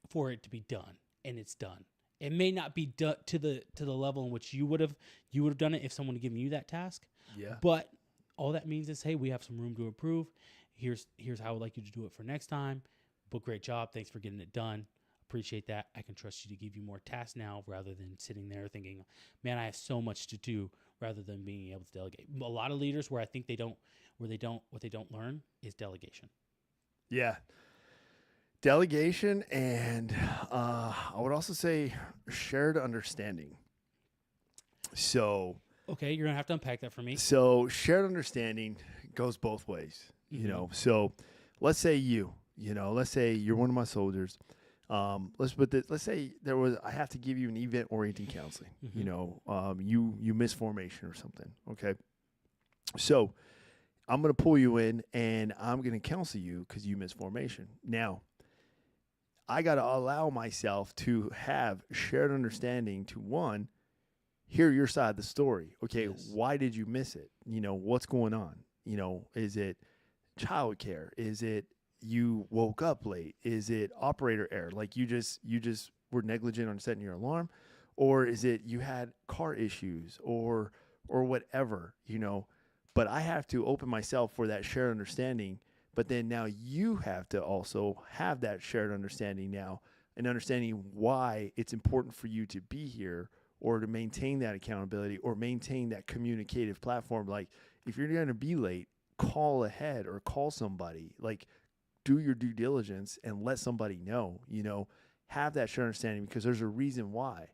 for it to be done, and it's done. It may not be done to the level in which you would have done it if someone had given you that task. Yeah. But all that means is, hey, we have some room to improve. Here's how I would like you to do it for next time. But great job. Thanks for getting it done. Appreciate that. I can trust you to give you more tasks now, rather than sitting there thinking, man, I have so much to do, rather than being able to delegate. A lot of leaders where I think what they don't learn is delegation. Yeah. Delegation, and I would also say shared understanding. So, okay, you're going to have to unpack that for me. So shared understanding goes both ways, So let's say let's say you're one of my soldiers. Let's say I have to give you an event-oriented counseling. You miss formation or something. Okay. So I'm going to pull you in and I'm going to counsel you because you missed formation. Now, I got to allow myself to have shared understanding to, one, hear your side of the story. Okay, yes. Why did you miss it? What's going on? Is it childcare? Is it you woke up late? Is it operator error? Like you just were negligent on setting your alarm? Or is it you had car issues or whatever, But I have to open myself for that shared understanding. But then now you have to also have that shared understanding now, and understanding why it's important for you to be here, or to maintain that accountability, or maintain that communicative platform. Like if you're going to be late, call ahead or call somebody. Like do your due diligence and let somebody know, have that shared understanding, because there's a reason why,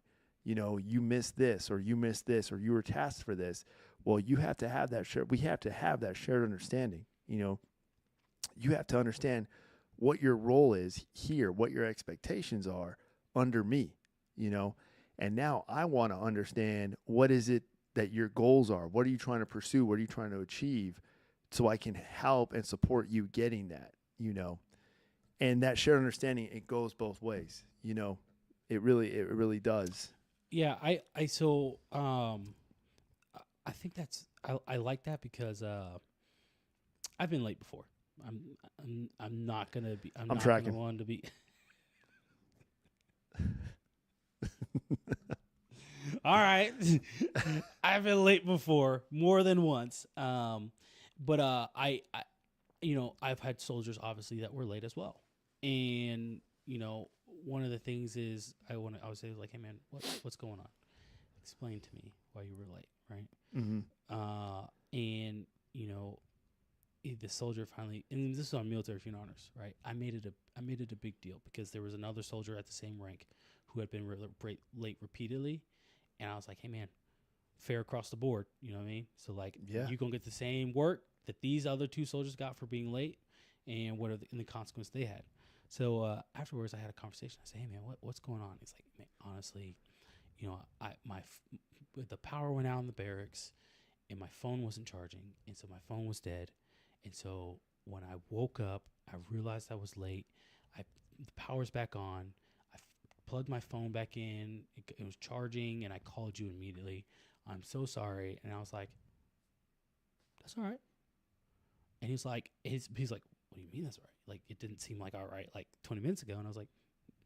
you missed this, or you missed this, or you were tasked for this. Well, you have to have that we have to have that shared understanding. You have to understand what your role is here, what your expectations are under me, and now I want to understand, what is it that your goals are? What are you trying to pursue? What are you trying to achieve? So I can help and support you getting that, and that shared understanding, it goes both ways, it really does. Yeah. I think I like that, because I've been late before. I'm not gonna be. I'm not tracking. gonna want to be. All right, I've been late before, more than once. But I've had soldiers obviously that were late as well, and one of the things is I would say, like, hey man, what's going on? Explain to me why you were late, right? Mm-hmm. And the soldier finally, and this is on military funeral honors, right? I made it a big deal, because there was another soldier at the same rank who had been late repeatedly, and I was like, hey man, fair across the board, you know what I mean? So like, you gonna get the same work that these other two soldiers got for being late, and what are the consequences they had. So afterwards, I had a conversation. I said, hey man, what's going on? He's like, man, honestly, the power went out in the barracks, and my phone wasn't charging, and so my phone was dead. And so when I woke up, I realized I was late. The power's back on. I plugged my phone back in. It was charging, and I called you immediately. I'm so sorry. And I was like, that's all right. And he's like, what do you mean that's all right? Like, it didn't seem like all right like 20 minutes ago. And I was like,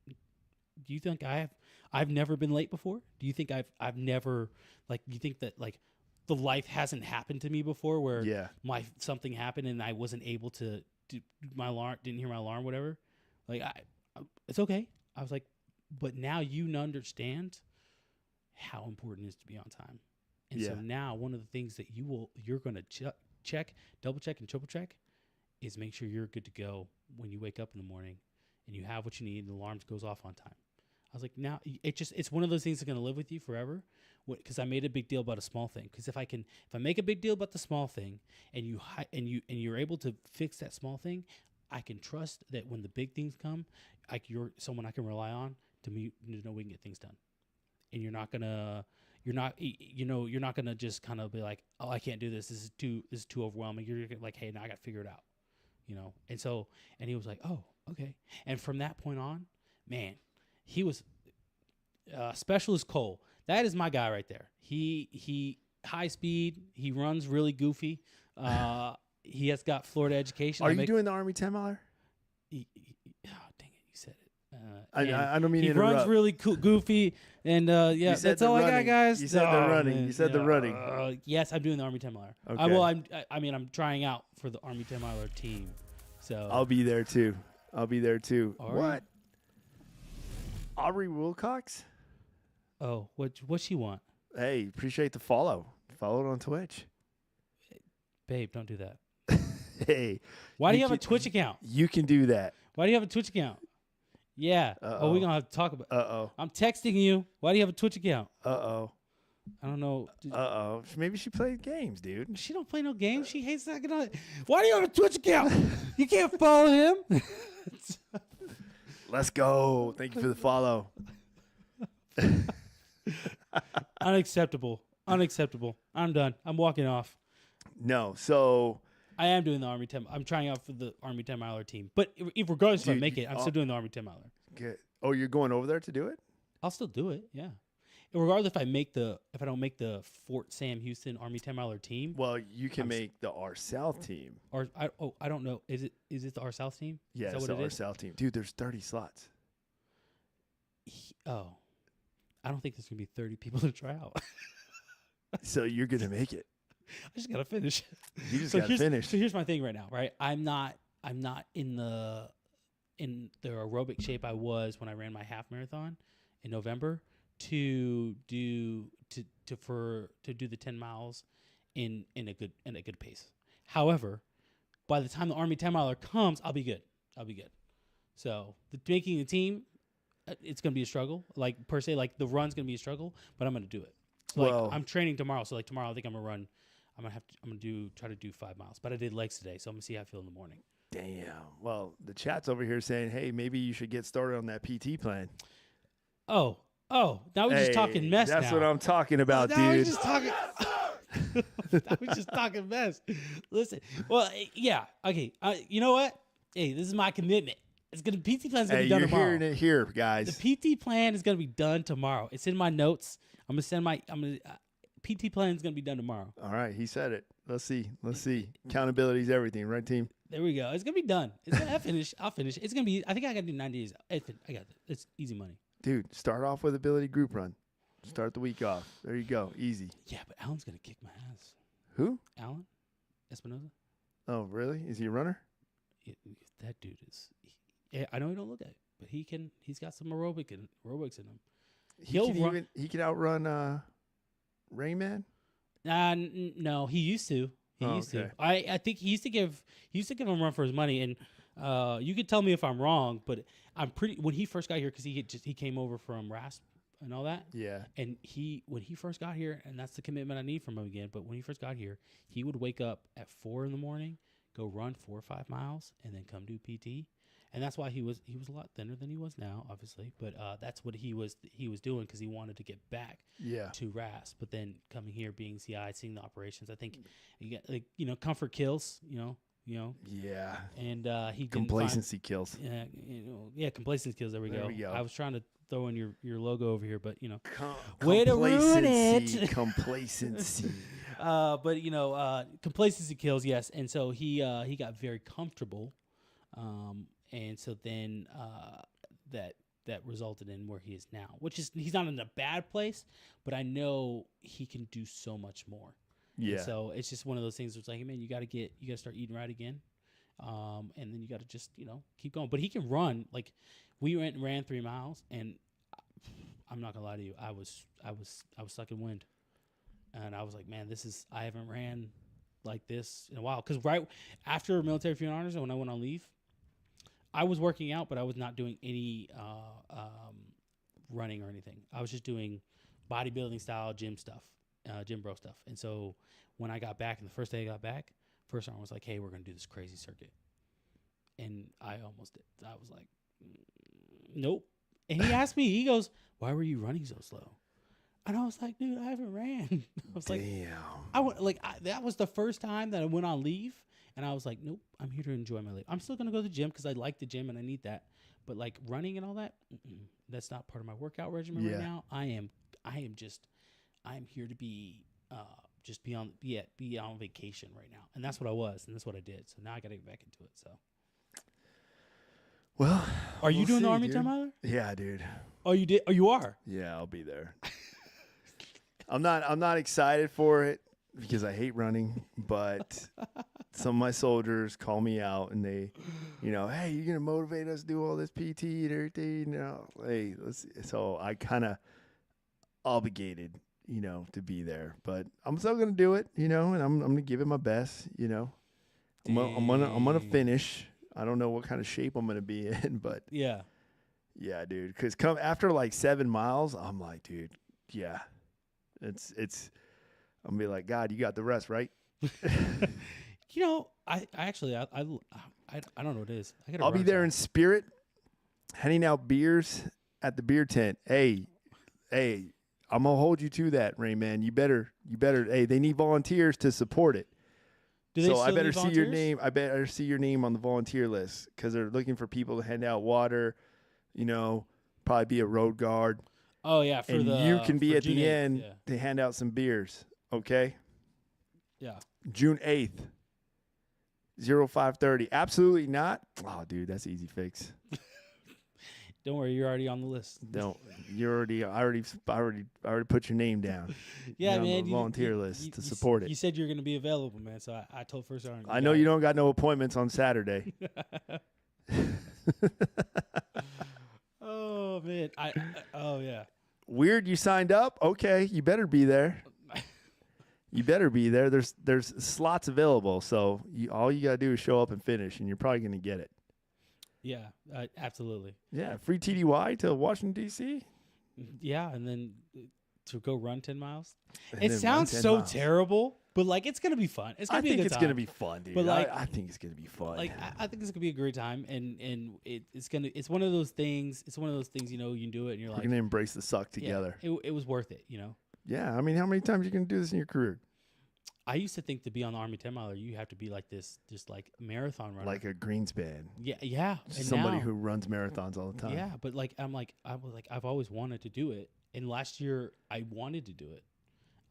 do you think I've never been late before? Do you think I've never, like, you think that, like, the life hasn't happened to me before where something happened and I wasn't able to do my alarm, didn't hear my alarm, whatever. Like, it's okay. I was like, but now you understand how important it is to be on time. And so now one of the things that you're going to check, double check and triple check is make sure you're good to go when you wake up in the morning and you have what you need and the alarm goes off on time. I was like, now it's one of those things that's going to live with you forever, because I made a big deal about a small thing. Because if I make a big deal about the small thing and you're able to fix that small thing, I can trust that when the big things come, you're someone I can rely on to know we can get things done. And you're not gonna just kind of be like, oh, I can't do this. This is too overwhelming. You're like, hey, now I got to figure it out. And so, and he was like, oh, okay. And from that point on, man, he was Specialist Cole. That is my guy right there. He high speed. He runs really goofy. He has got Florida education. Are you doing the Army 10 miler? Oh, dang it, you said it. I don't mean he to interrupt. runs really goofy, and yeah, that's all I got, guys. You said the running. Man. You said the running. Yes, I'm doing the Army 10 miler. Okay. I'm trying out for the Army 10 miler team. So I'll be there too. Are What? Aubrey Wilcox? Oh, what she want? Hey, appreciate the follow. Follow it on Twitch. Babe, don't do that. Hey. Why do you have a Twitch account? You can do that. Why do you have a Twitch account? Yeah. Uh-oh. Oh, we're going to have to talk about it. Uh-oh. I'm texting you. Why do you have a Twitch account? Uh-oh. I don't know. Uh-oh. Maybe she plays games, dude. She don't play no games. She hates that. Why do you have a Twitch account? You can't follow him. Let's go. Thank you for the follow. Unacceptable. I'm done. I'm walking off. No, so I am doing the Army 10. I'm trying out for the Army 10 miler team. But if regardless if I Dude, make it, I'm still doing the Army 10 miler. good. Oh, you're going over there to do it? I'll still do it. Yeah. Regardless if I don't make the Fort Sam Houston Army 10 miler team. Well, you can make the R South team. Or I don't know. Is it the R South team? Yeah, Is that it's what the it R is? South team. Dude, there's 30 slots. I don't think there's gonna be 30 people to try out. So you're gonna make it. I just gotta finish. You just gotta finish. So here's my thing right now, right? I'm not in the aerobic shape I was when I ran my half marathon in November to do the 10 miles in a good pace. However, by the time the Army 10 miler comes, I'll be good. So making the team, it's gonna be a struggle. Like per se, like the run's gonna be a struggle, but I'm gonna do it. So Well, like I'm training tomorrow, so like tomorrow I think I'm gonna run. I'm gonna try to do 5 miles, but I did legs today, so I'm gonna see how I feel in the morning. damn. Well, the chat's over here saying, hey, maybe you should get started on that PT plan. Oh, now we're just talking mess. That's now. what I'm talking about, Now we're dude. just talking. Now we're just talking mess. Listen, well, yeah, okay. You know what? Hey, this is my commitment. PT plan's gonna be done you're tomorrow. hearing it here, guys. The PT plan is gonna be done tomorrow. It's in my notes. PT plan is gonna be done tomorrow. All right, he said it. Let's see. Accountability is everything, right, team? There we go. It's gonna be done. I'll finish. It's gonna be. I think I gotta do 90 days. I got it. It's easy money. Dude, start off with ability group run. Start the week off. There you go. Easy. Yeah, but Alan's gonna kick my ass. Who? Alan Espinoza. Oh, really? Is he a runner? That dude is. Yeah, I know he don't look at it, but he can. He's got some aerobics in him. He can outrun Rayman. No, he used to. He used to. I think he used to give him a run for his money, and you could tell me if I'm wrong, but I'm pretty. When he first got here, because he came over from RASP and all that. Yeah. And when he first got here, and that's the commitment I need from him again. But when he first got here, he would wake up at 4 a.m, go run 4 or 5 miles, and then come do PT. And that's why he was a lot thinner than he was now, obviously. But that's what he was doing because he wanted to get back to RAS. But then coming here, being CI, seeing the operations, I think you get comfort kills. Yeah. And he complacency kills. Yeah, complacency kills. There we go. I was trying to throw in your logo over here, but way to ruin it. Complacency. But complacency kills. Yes, and so he got very comfortable. And so then that resulted in where he is now, which is he's not in a bad place, but I know he can do so much more. Yeah. And so it's just one of those things where it's like, hey, man, you got to start eating right again. And then you got to just, keep going. But he can run. Like we went and ran 3 miles, and I'm not gonna lie to you, I was sucking wind, and I was like, man, I haven't ran like this in a while. Because right after military funeral honors, when I went on leave, I was working out, but I was not doing any running or anything. I was just doing bodybuilding style gym stuff, gym bro stuff. And so when I got back, and the first day I got back, first arm was like, hey, we're going to do this crazy circuit. And I almost did. I was like, nope. And he asked me, he goes, why were you running so slow? And I was like, dude, I haven't ran. I was like, Damn. that was the first time that I went on leave, and I was like, nope, I'm here to enjoy my leave. I'm still gonna go to the gym because I like the gym and I need that. But like running and all that, that's not part of my workout regimen right Yeah. now. I am here to be just be on vacation right now, and that's what I was, and that's what I did. So now I got to get back into it. So, Well, are you we'll doing the see, Army dude. time, Tyler? Yeah, dude. Oh, you did. Oh, you are. Yeah, I'll be there. I'm not excited for it because I hate running, but some of my soldiers call me out and they, hey, you're gonna motivate us to do all this PT and everything. Hey, so I kind of obligated, to be there, but I'm still gonna do it, and I'm gonna give it my best, I'm gonna finish. I don't know what kind of shape I'm gonna be in, but Yeah. yeah, dude. Because after like 7 miles, I'm like, dude, yeah, it's. I'm gonna be like, God, you got the rest, right? I actually I don't know what it is. I'll be there in spirit, handing out beers at the beer tent. Hey, I'm gonna hold you to that, Rayman. You better. Hey, they need volunteers to support it. So I better see your name. I better see your name on the volunteer list because they're looking for people to hand out water. Probably be a road guard. Oh yeah, you can be at June the 8th, end to hand out some beers. Okay. Yeah. June 8th. 05:30. Absolutely not. Oh, dude, that's easy fix. Don't worry, you're already on the list. I already put your name down. Yeah, on man. the volunteer list to support it. You said you're going to be available, man. So I told First Sergeant. I know you don't got no appointments on Saturday. Oh man, oh yeah. Weird, you signed up. Okay, you better be there. You better be there. There's slots available, so all you gotta do is show up and finish, and you're probably gonna get it. Yeah, absolutely. Yeah, free TDY to Washington D.C. Yeah, and then to go run 10 miles. And It then sounds run 10 so miles. terrible, but like it's gonna be fun. It's gonna be a good it's time. gonna be fun, dude. But, like, I think it's gonna be fun. Like I think it's gonna be a great time, and it's one of those things. It's one of those things you can do it, and you're We're like, gonna embrace the suck together. Yeah, it was worth it, Yeah, I mean, how many times you gonna do this in your career? I used to think to be on the Army 10 miler, you have to be like this, just like marathon runner, Like a Greenspan. yeah. And Somebody now, who runs marathons all the time. yeah, but like I've always wanted to do it, and last year I wanted to do it,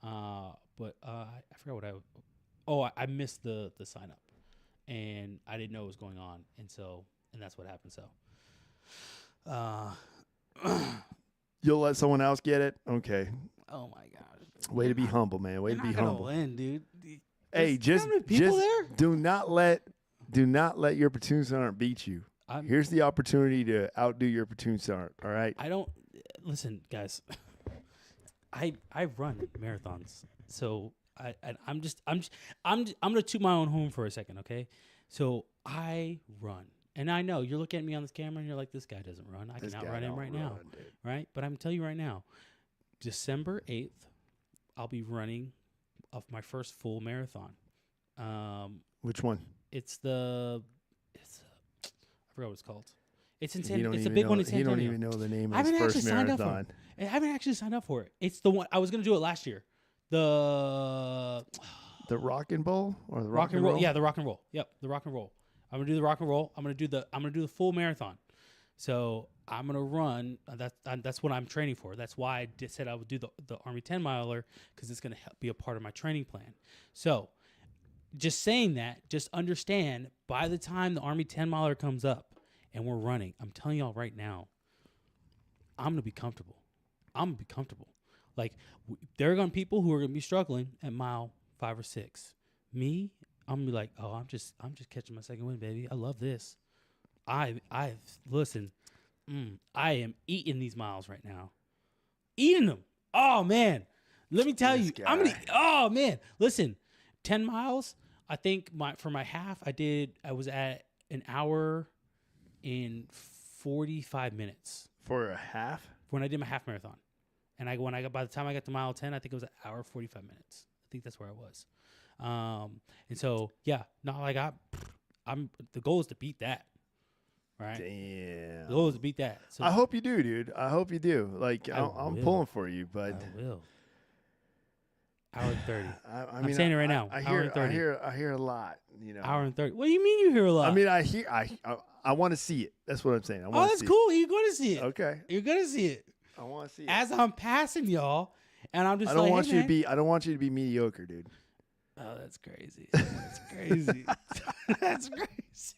but I forgot what I missed the sign up, and I didn't know what was going on, and that's what happened. So, You'll let someone else get it? Okay. oh my gosh. Way to be humble, man. Way to be humble. Win, dude. Hey, just people there. do not let your platoon sergeant beat you. Here's the opportunity to outdo your platoon sergeant. All right. I don't listen, guys. I run marathons, so I'm gonna toot my own horn for a second, okay? So I run, and I know you're looking at me on this camera, and you're like, this guy doesn't run. I can outrun him right now, right? But I'm telling you right now, December 8th. I'll be running of my first full marathon. Which one? I forgot what it's called. It's in He don't it's a even big know- one in San He don't Antonio. even know the name I of his haven't first actually signed up for marathon. it. I haven't actually signed up for it. It's the one I was going to do it last year. The Rock and Bowl or the rock and roll. Yeah, the rock and roll. Yep, the rock and roll. I'm gonna do the rock and roll. I'm gonna do the full marathon. So I'm gonna run. That's what I'm training for. That's why I said I would do the Army 10 miler, because it's gonna be a part of my training plan. So just saying that, just understand, by the time the Army 10 miler comes up and we're running, I'm telling y'all right now, I'm gonna be comfortable. Like there are gonna be people who are gonna be struggling at mile 5 or 6. Me, I'm gonna be like, oh, I'm just catching my second win, baby. I love this. Listen, I am eating these miles right now. Eating them. Oh man. Let me tell you. Oh man. Listen, 10 miles, I think for my half, I was at an hour in 45 minutes. For a half? When I did my half marathon. And by the time I got to mile 10, I think it was an hour 45 minutes. I think that's where I was. And so, yeah, not like the goal is to beat that. right? Damn. The goal is to beat that. So I hope you do, dude. I hope you do. Like, I'm will. pulling for you, but I will. Hour and 30. I I'm mean, saying it right now. I Hour and 30. hear a lot. You know, Hour and 30. What do you mean you hear a lot? I mean, I want to see it. That's what I'm saying. I oh, want to that's see cool. You're going to see it. it. Okay, You're going to see it. I want to see it. As I'm passing y'all, and I'm just I don't like, want hey, you man. to be. I don't want you to be mediocre, dude. Oh, that's crazy. That's crazy. That's crazy.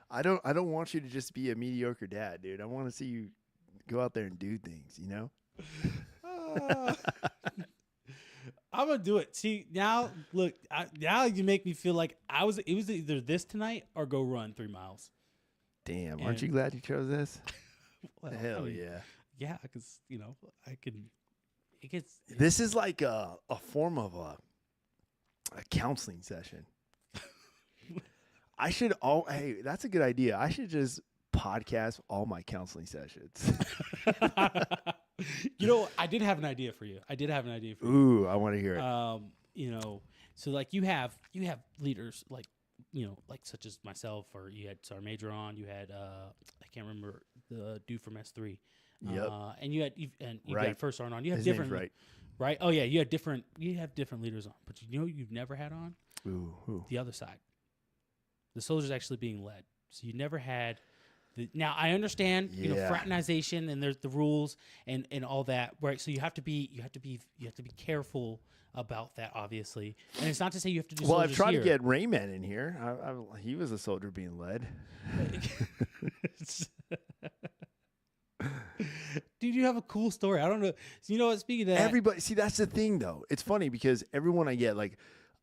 I don't want you to just be a mediocre dad, dude. I want to see you go out there and do things. You know. I'm gonna do it. See now, look. Now you make me feel like it was either this tonight or go run 3 miles. Damn, aren't you glad you chose this? Well, Hell I mean, yeah. yeah, because I can. It gets. This is like a form of a counseling session. I should Hey, that's a good idea. I should just podcast all my counseling sessions. I did have an idea for you. Ooh, I want to hear it. So like you have leaders like such as myself, or you had Sar Major on, you had I can't remember the dude from S3. Yep. And you Right. had First Sergeant on. You have His different name's right? Oh yeah, you have different leaders on. But you've never had on Ooh. the other side. The soldiers actually being led. So you never had now I understand, Yeah. fraternization and there's the rules and all that, right? So you have to be careful about that, obviously. And it's not to say you have to do Well, I've soldiers tried here. to get Rayman in here. He was a soldier being led. Dude, you have a cool story. I don't know. So you know what? Speaking of that, Everybody, see, that's the thing, though. It's funny because everyone I get, like,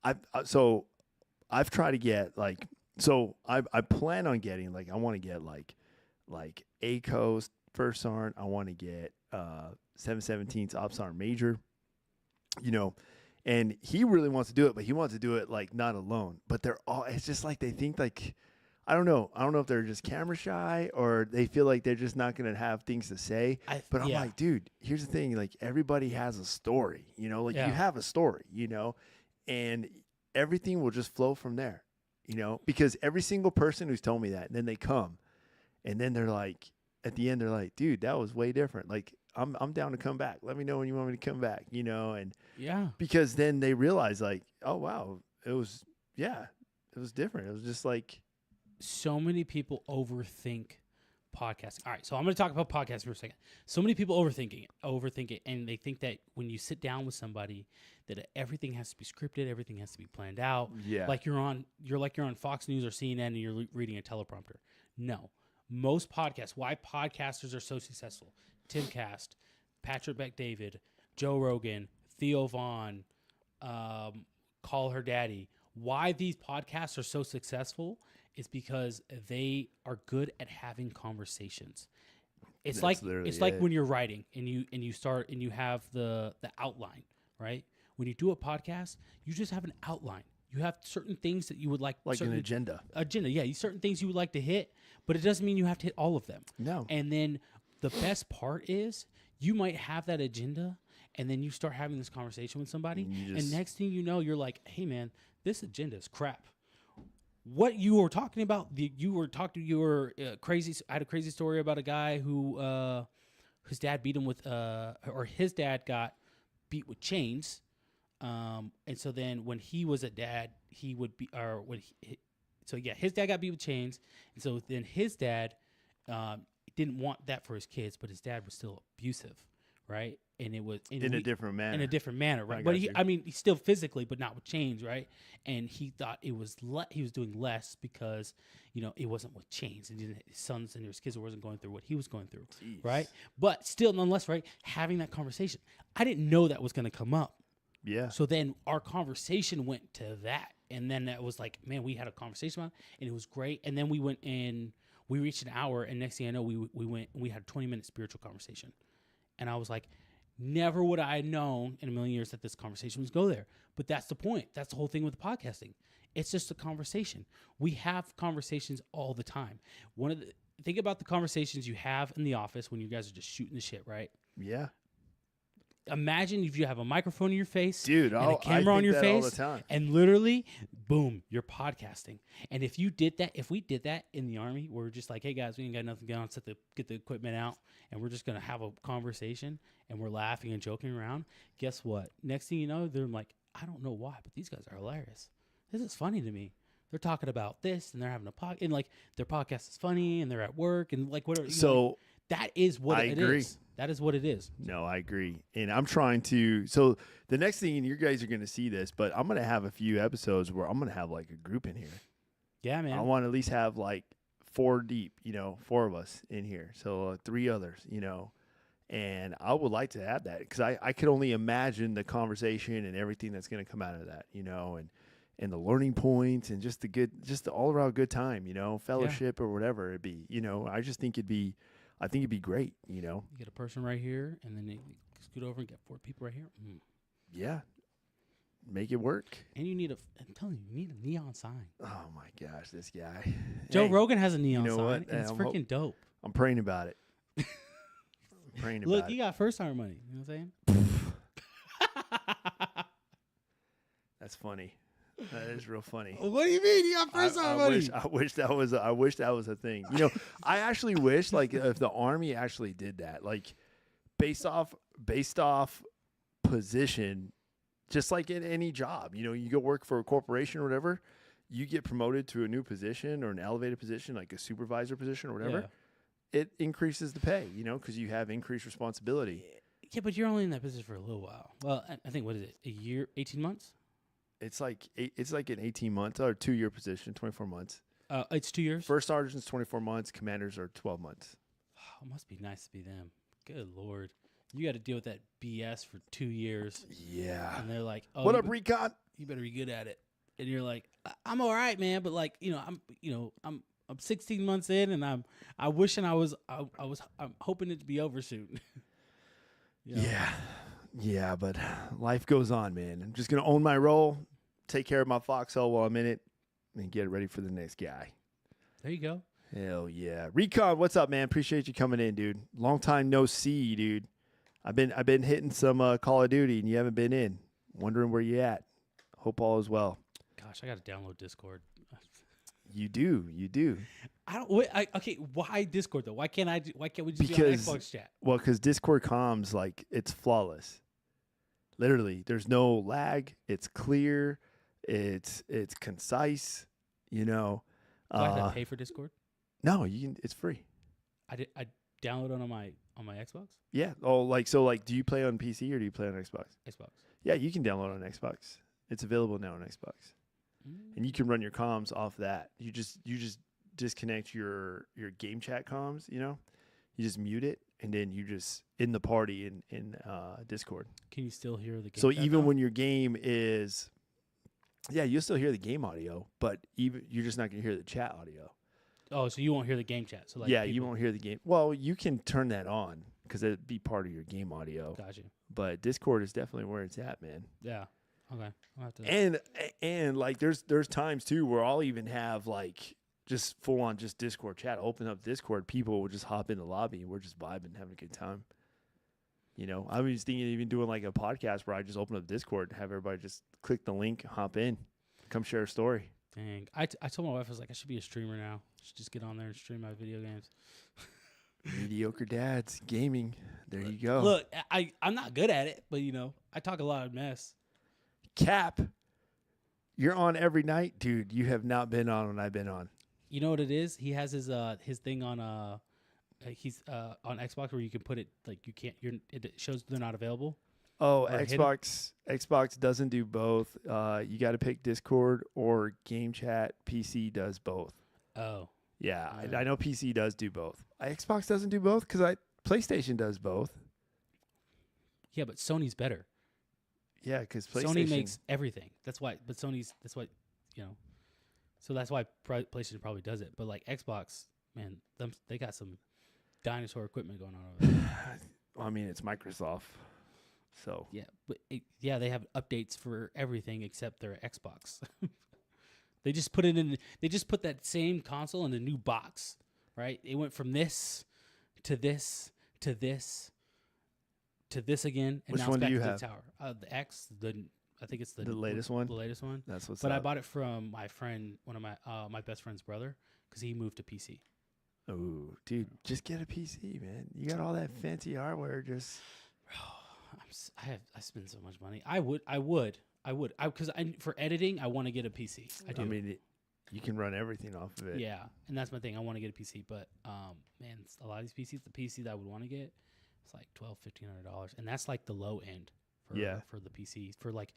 I've tried to get, like, so I plan on getting, like, I want to get, like A Coast, First Sergeant. I want to get 717's Ops Sergeant Major, and he really wants to do it, but he wants to do it, like, not alone. But it's just like they think, like, I don't know if they're just camera shy or they feel like they're just not going to have things to say. But I'm like, dude, here's the thing. Like, everybody has a story, you have a story, and everything will just flow from there, because every single person who's told me that, and then they come and then they're like, at the end, they're like, dude, that was way different. Like, I'm down to come back. Let me know when you want me to come back, and because then they realize, like, oh, wow, it was different. It was just like, so many people overthink podcasting. All right, so I'm going to talk about podcasting for a second. So many people overthink it, and they think that when you sit down with somebody, that everything has to be scripted, everything has to be planned out. Yeah, like you're on Fox News or CNN and you're reading a teleprompter. No, most podcasts. Why podcasters are so successful? Timcast, Patrick Bet-David, Joe Rogan, Theo Vaughn, Call Her Daddy. Why these podcasts are so successful is because they are good at having conversations. It's like when you're writing and you start and you have the outline, right? When you do a podcast, you just have an outline. You have certain things that you would like an agenda. Yeah, certain things you would like to hit, but it doesn't mean you have to hit all of them. No. And then the best part is you might have that agenda, and then you start having this conversation with somebody, and next thing you know, you're like, hey man, this agenda is crap. What you were talking about, crazy. I had a crazy story about a guy who his dad beat him with or his dad got beat with chains, and so then when he was a dad, he would be his dad got beat with chains, and so then his dad didn't want that for his kids, but his dad was still abusive, right? And it was in a different manner, right? But he's still physically, but not with chains, right? And he thought it was he was doing less because it wasn't with chains, and his sons and his kids wasn't going through what he was going through, right? But still, nonetheless, right? Having that conversation, I didn't know that was going to come up. Yeah. So then our conversation went to that, and then that was like, man, we had a conversation about it, and it was great. And then we went and we reached an hour, and next thing I know, we had a 20-minute spiritual conversation, and I was like, never would I have known in a million years that this conversation was go there. But that's the point. That's the whole thing with podcasting. It's just a conversation. We have conversations all the time. Think about the conversations you have in the office when you guys are just shooting the shit, right? Yeah. imagine if you have a microphone in your face, Dude, and I a camera on think your that all face, the time. and literally, boom, you're podcasting. And if we did that in the Army, we're just like, hey guys, we ain't got nothing going on, get the equipment out, and we're just gonna have a conversation, and we're laughing and joking around. Guess what? Next thing you know, they're like, I don't know why, but these guys are hilarious. This is funny to me. They're talking about this, and they're having a podcast, and like their podcast is funny, and they're at work, and like whatever. So that is what I it agree. is. That is what it is. no, I agree. And I'm trying to. So the next thing, and you guys are going to see this, but I'm going to have a few episodes where I'm going to have like a group in here. Yeah, man. I want to at least have like 4 deep, 4 of us in here. So 3 others, and I would like to have that because I could only imagine the conversation and everything that's going to come out of that, and the learning points and just the all around good time, fellowship or whatever it be, I just think it'd be great, You get a person right here, and then you scoot over and get 4 people right here. Yeah. Make it work. And I'm telling you need a neon sign. Oh my gosh, this guy. Joe Hey, Rogan has a neon know sign, what? and it's I'm freaking dope. I'm praying about it. I'm praying Look, about you it. got first timer money. You know what I'm saying? That's funny. That is real funny. What do you mean? You got first timer money? I wish that was a thing. I actually wish like if the Army actually did that, like based off position, just like in any job. You go work for a corporation or whatever, you get promoted to a new position or an elevated position, like a supervisor position or whatever. It increases the pay, because you have increased responsibility. Yeah, but you're only in that position for a little while. Well, I think, what is it, a year, 18 months? It's like an 18-month or 2-year position, 24 months. It's 2 years? First sergeants, 24 months. Commanders are 12 months. Oh, it must be nice to be them. Good Lord. You got to deal with that BS for 2 years. Yeah. And they're like, oh, What up, Recon? you better be good at it. And you're like, I'm all right, man, but like, I'm 16 months in, and I'm hoping it to be over soon. Yeah, but life goes on, man. I'm just gonna own my role, take care of my foxhole while I'm in it, and get ready for the next guy. There you go. Hell yeah, Recon, what's up, man? Appreciate you coming in, dude. Long time no see, dude. I've been hitting some Call of Duty, and you haven't been in. Wondering where you at. Hope all is well. Gosh, I got to download Discord. You do. I don't. Wait, okay, why Discord though? Why can't we just be on Xbox chat? Well, because Discord comms, like, it's flawless. Literally, there's no lag. It's clear. It's concise. Do I have to pay for Discord? No, you can. It's free. I download it on my Xbox. Yeah. Oh, do you play on PC or do you play on Xbox? Xbox. Yeah, you can download on Xbox. It's available now on Xbox, and you can run your comms off that. You just disconnect your game chat comms. You just mute it, and then you just in the party in Discord. Can you still hear the game? So chat even now? when your game is, yeah, you'll still hear the game audio, but even you're just not gonna hear the chat audio. Oh, so you won't hear the game chat. So like Yeah, you won't hear the game. Well, you can turn that on because it'd be part of your game audio. Gotcha. But Discord is definitely where it's at, man. Yeah. Okay. I'll have to. And like there's times too where I'll even have like just full on just Discord chat. Open up Discord, people will just hop in the lobby and we're just vibing, having a good time. I was thinking of even doing like a podcast where I just open up Discord and have everybody just click the link, hop in, come share a story. Dang. I told my wife, I was like, I should be a streamer now. I should just get on there and stream my video games. Mediocre dads, gaming. There you go. Look, I'm not good at it, but I talk a lot of mess. Cap, you're on every night, dude. You have not been on when I've been on. You know what it is? He has his thing on he's on Xbox where you can put it like you can't. It shows they're not available. Oh, Or Xbox doesn't do both. You got to pick Discord or game chat. PC does both. Oh, Yeah, Yeah. I know PC does do both. Xbox doesn't do both because PlayStation does both. yeah, but Sony's better. Yeah, because PlayStation. Sony makes everything. That's why. But that's why. So that's why PlayStation probably does it. But like Xbox, man, they got some dinosaur equipment going on over there. I mean, it's Microsoft, so Yeah, but they have updates for everything except their Xbox. They just put it in. They just put that same console in a new box, right? It went from this to this to this, to this again, and Which now one it's do back you to the tower. The X, I think it's The latest one? The latest one. That's what's But up. I bought it from my friend, one of my best friend's brother, because he moved to PC. Oh, dude, just get a PC, man. You got all that fancy hardware. Just I spend so much money. I would, because for editing, I want to get a PC. I do. I mean, you can run everything off of it. Yeah, and that's my thing. I want to get a PC, but man, a lot of these PCs, the PC that I would want to get, it's like $1,200-$1,500, and that's like the low end for the PC for like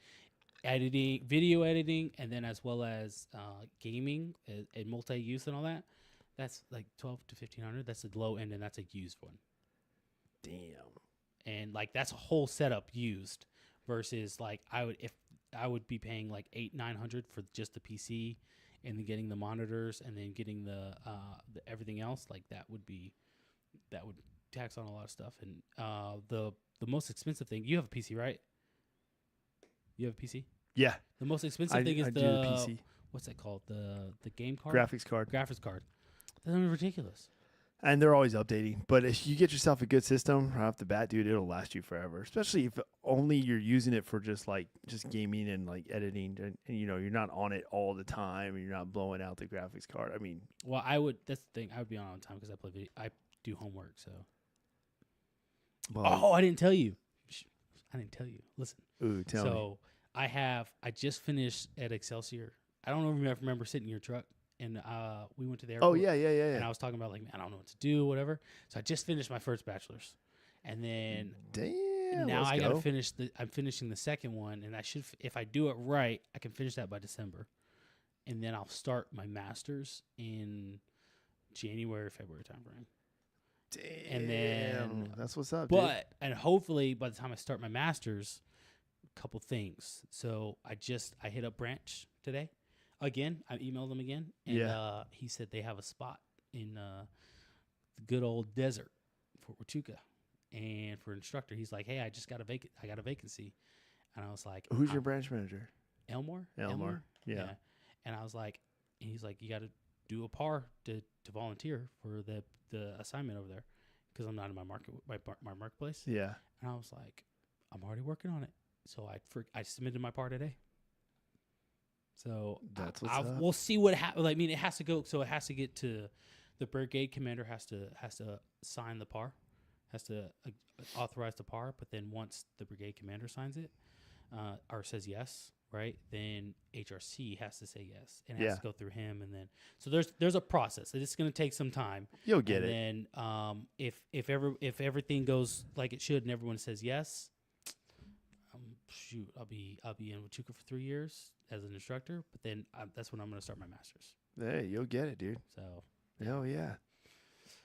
editing, video editing, and then as well as gaming and multi-use and all that. That's like $1,200 to $1,500. That's the low end, and that's a used one. Damn. And like that's a whole setup used, versus like I would be paying like $800-$900 for just the PC, and then getting the monitors, and then getting the everything else. Like that would tax on a lot of stuff. And the most expensive thing, you have a PC, right? You have a PC? Yeah. The most expensive thing is do the PC. What's that called? The game card? Graphics card. Graphics card. That's ridiculous. And they're always updating. But if you get yourself a good system right off the bat, dude, it'll last you forever. Especially if only you're using it for just gaming and like editing, and you know you're not on it all the time, and you're not blowing out the graphics card. I mean, well, that's the thing. I would be on all the time because I do homework. So. well, I didn't tell you. I didn't tell you. Listen. Ooh, tell me. I just finished at Excelsior. I don't know if you remember sitting in your truck. And we went to the airport. Oh, yeah. And I was talking about, like, man, I don't know what to do, whatever. So I just finished my first bachelor's. And then now I got to finish I'm finishing the second one. And I should, if I do it right, I can finish that by December. And then I'll start my master's in January, February timeframe. Damn. And then, that's what's up, dude. And hopefully by the time I start my master's, a couple things. So I hit up Branch today. Again, I emailed him again, and he said they have a spot in the good old desert, Fort Huachuca, and for instructor, he's like, "Hey, I just got a vacancy," and I was like, "Who's your branch manager?" Elmore. Yeah. And I was like, and he's like, "You got to do a PAR to volunteer for the assignment over there, because I'm not in my marketplace." Yeah. And I was like, "I'm already working on it," so I submitted my PAR today. So that's what's up. We'll see what happens. I mean, it has to go. So it has to get to the brigade commander has to sign the PAR, has to authorize the PAR. But then once the brigade commander signs it, or says yes, right? Then HRC has to say yes, and it has to go through him. And then so there's a process. It's going to take some time. You'll get it. And then if everything goes like it should, and everyone says yes. I'll be in Huachuca for 3 years as an instructor, but then that's when I'm going to start my master's. Hey, you'll get it, dude. So, hell yeah,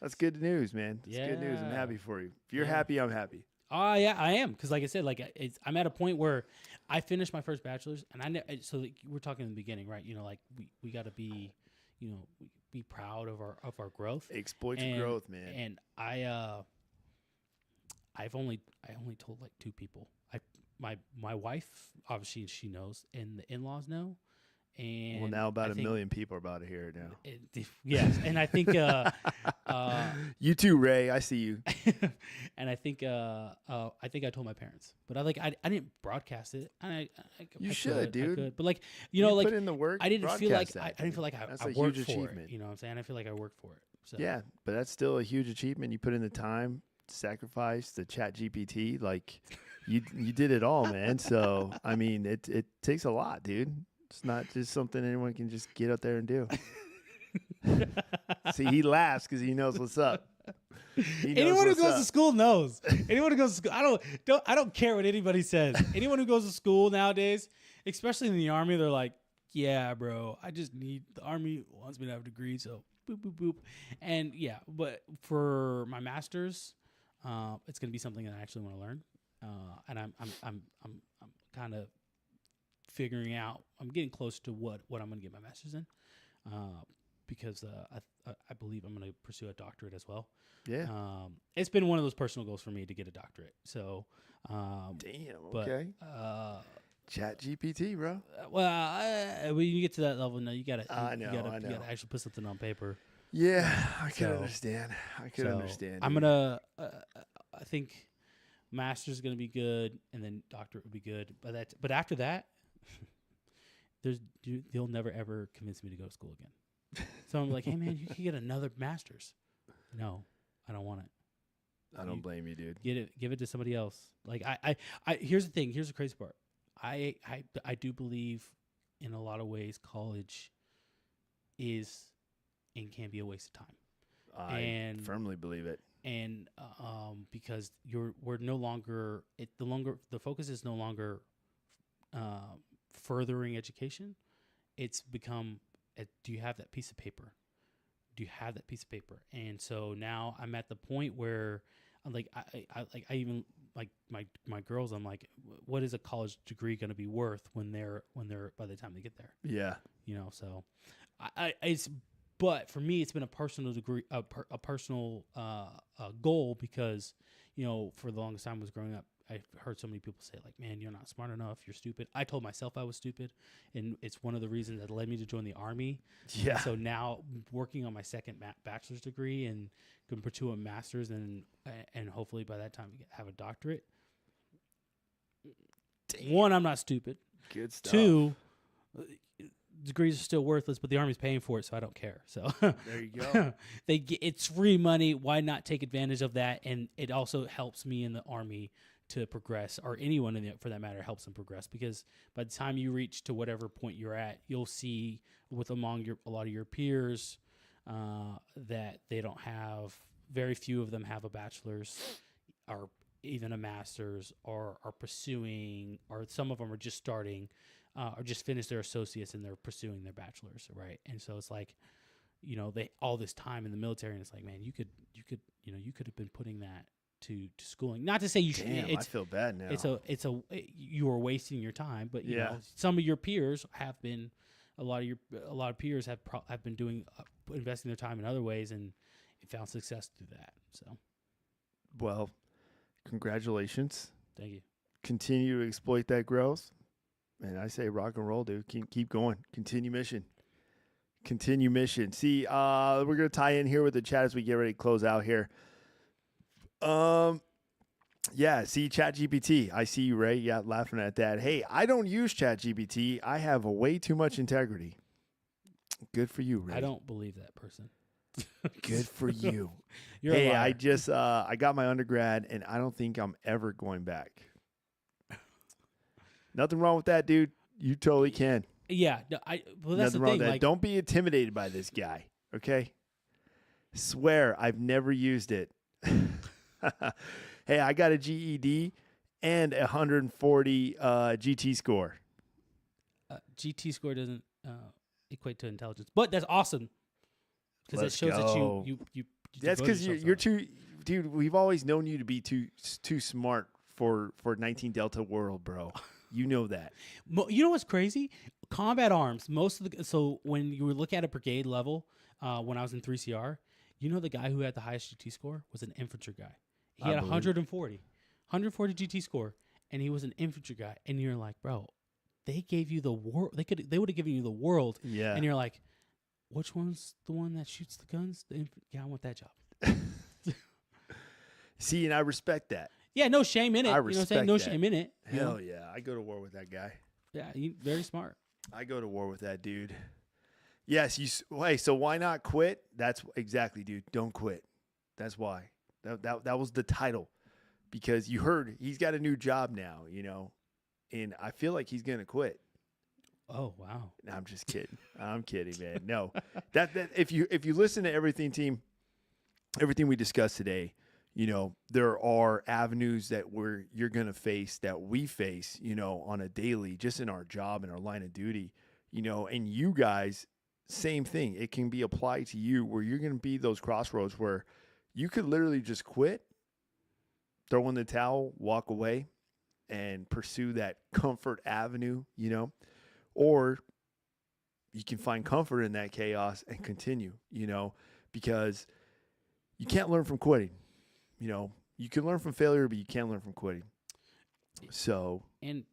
that's good news, man. That's good news. I'm happy for you. If you're happy, I'm happy. Oh yeah, I am, because like I said, I'm at a point where I finished my first bachelor's, and so like we're talking in the beginning, right? You know, like we got to be, you know, be proud of our growth, exploit your growth, man. And I only told like 2 people. My wife, obviously, she knows, and the in-laws know. And well, now about 1 million people are about to hear it now. Yes, and I think you too, Ray. I see you. And I think I told my parents, but I didn't broadcast it. And you should, dude. But like you put in the work. I didn't feel like that, I didn't feel like I worked for it. You know what I'm saying? I feel like I worked for it. So. Yeah, but that's still a huge achievement. You put in the time, sacrifice, the Chat GPT, like. You did it all, man. So I mean, it takes a lot, dude. It's not just something anyone can just get out there and do. See, he laughs because he knows what's up. Anyone who goes to school knows. Anyone who goes to school, I don't care what anybody says. Anyone who goes to school nowadays, especially in the Army, they're like, "Yeah, bro, the Army wants me to have a degree, so boop boop boop." And yeah, but for my master's, it's gonna be something that I actually want to learn. And I'm kind of figuring out. I'm getting close to what I'm going to get my master's in, because I believe I'm going to pursue a doctorate as well. Yeah. It's been one of those personal goals for me to get a doctorate. So, damn. But, okay. Chat GPT, bro. When you get to that level, no, you gotta. I know. You gotta actually put something on paper. Yeah, I can understand. I can understand. I'm gonna. I think. master's is going to be good, and then doctorate would be good. But after that, you'll never ever convince me to go to school again. So I'm like, hey man, you can get another master's. No, I don't want it. I don't blame you, dude. Give it to somebody else. Like I here's the thing. Here's the crazy part. I do believe in a lot of ways college is and can be a waste of time. I firmly believe it. And because we're no longer the focus is no longer furthering education. It's become do you have that piece of paper? Do you have that piece of paper? And so now I'm at the point where I'm like I even like my girls, I'm like, what is a college degree going to be worth when they're by the time they get there? Yeah. So but for me, it's been a personal degree, a personal goal because, for the longest time I was growing up, I heard so many people say like, man, you're not smart enough. You're stupid. I told myself I was stupid. And it's one of the reasons that led me to join the Army. Yeah. And so now working on my second bachelor's degree and can pursue a master's and hopefully by that time have a doctorate. Damn. One, I'm not stupid. Good stuff. Two, degrees are still worthless, but the Army's paying for it, so I don't care. So there you go. It's free money. Why not take advantage of that? And it also helps me in the Army to progress, or anyone for that matter helps them progress, because by the time you reach to whatever point you're at, you'll see among a lot of your peers that they don't have, very few of them have a bachelor's or even a master's, or are pursuing, or some of them are just starting or just finished their associates and they're pursuing their bachelor's, right? And so it's like, they all this time in the military, and it's like, man, you could have been putting that to schooling. Not to say you should. Damn, I feel bad now. You are wasting your time, but you know, some of your peers have been. A lot of peers have been doing investing their time in other ways and found success through that. So, well, congratulations. Thank you. Continue to exploit that growth. And I say rock and roll, dude. Keep going. Continue mission. See, we're going to tie in here with the chat as we get ready to close out here. Yeah, see ChatGPT. I see you, Ray. Yeah, laughing at that. Hey, I don't use ChatGPT. I have way too much integrity. Good for you, Ray. I don't believe that person. Good for you. You're a liar. I just I got my undergrad, and I don't think I'm ever going back. Nothing wrong with that, dude. You totally can. Yeah, no, well, that's Nothing the wrong thing. with that. Like, don't be intimidated by this guy, okay? Swear I've never used it. Hey, I got a GED and a 140 GT score. GT score doesn't equate to intelligence, but that's awesome because it shows that you. That's because you're too, dude. We've always known you to be too smart for 19 Delta world, bro. You know that. You know what's crazy? Combat arms. So when you look at a brigade level, when I was in 3CR, the guy who had the highest GT score was an infantry guy. He had 140 GT score, and he was an infantry guy. And you're like, bro, they gave you the world. They would have given you the world. Yeah. And you're like, which one's the one that shoots the guns? Yeah, I want that job. See, and I respect that. Yeah, no shame in it. I respect No that. shame in it. Hell yeah, I go to war with that guy. Yeah, he's very smart. I go to war with that dude. Yes, hey, so why not quit? That's exactly, dude. Don't quit. That's why. That was the title, because you heard he's got a new job now, and I feel like he's gonna quit. Oh wow! No, I'm just kidding. I'm kidding, man. No, that if you listen to everything we discussed today, there are avenues that you're gonna face, that we face, on a daily, just in our job and our line of duty, and you guys, same thing. It can be applied to you, where you're gonna be those crossroads where you could literally just quit, throw in the towel, walk away, and pursue that comfort avenue, or you can find comfort in that chaos and continue, because you can't learn from quitting. You can learn from failure, but you can't learn from quitting. So, and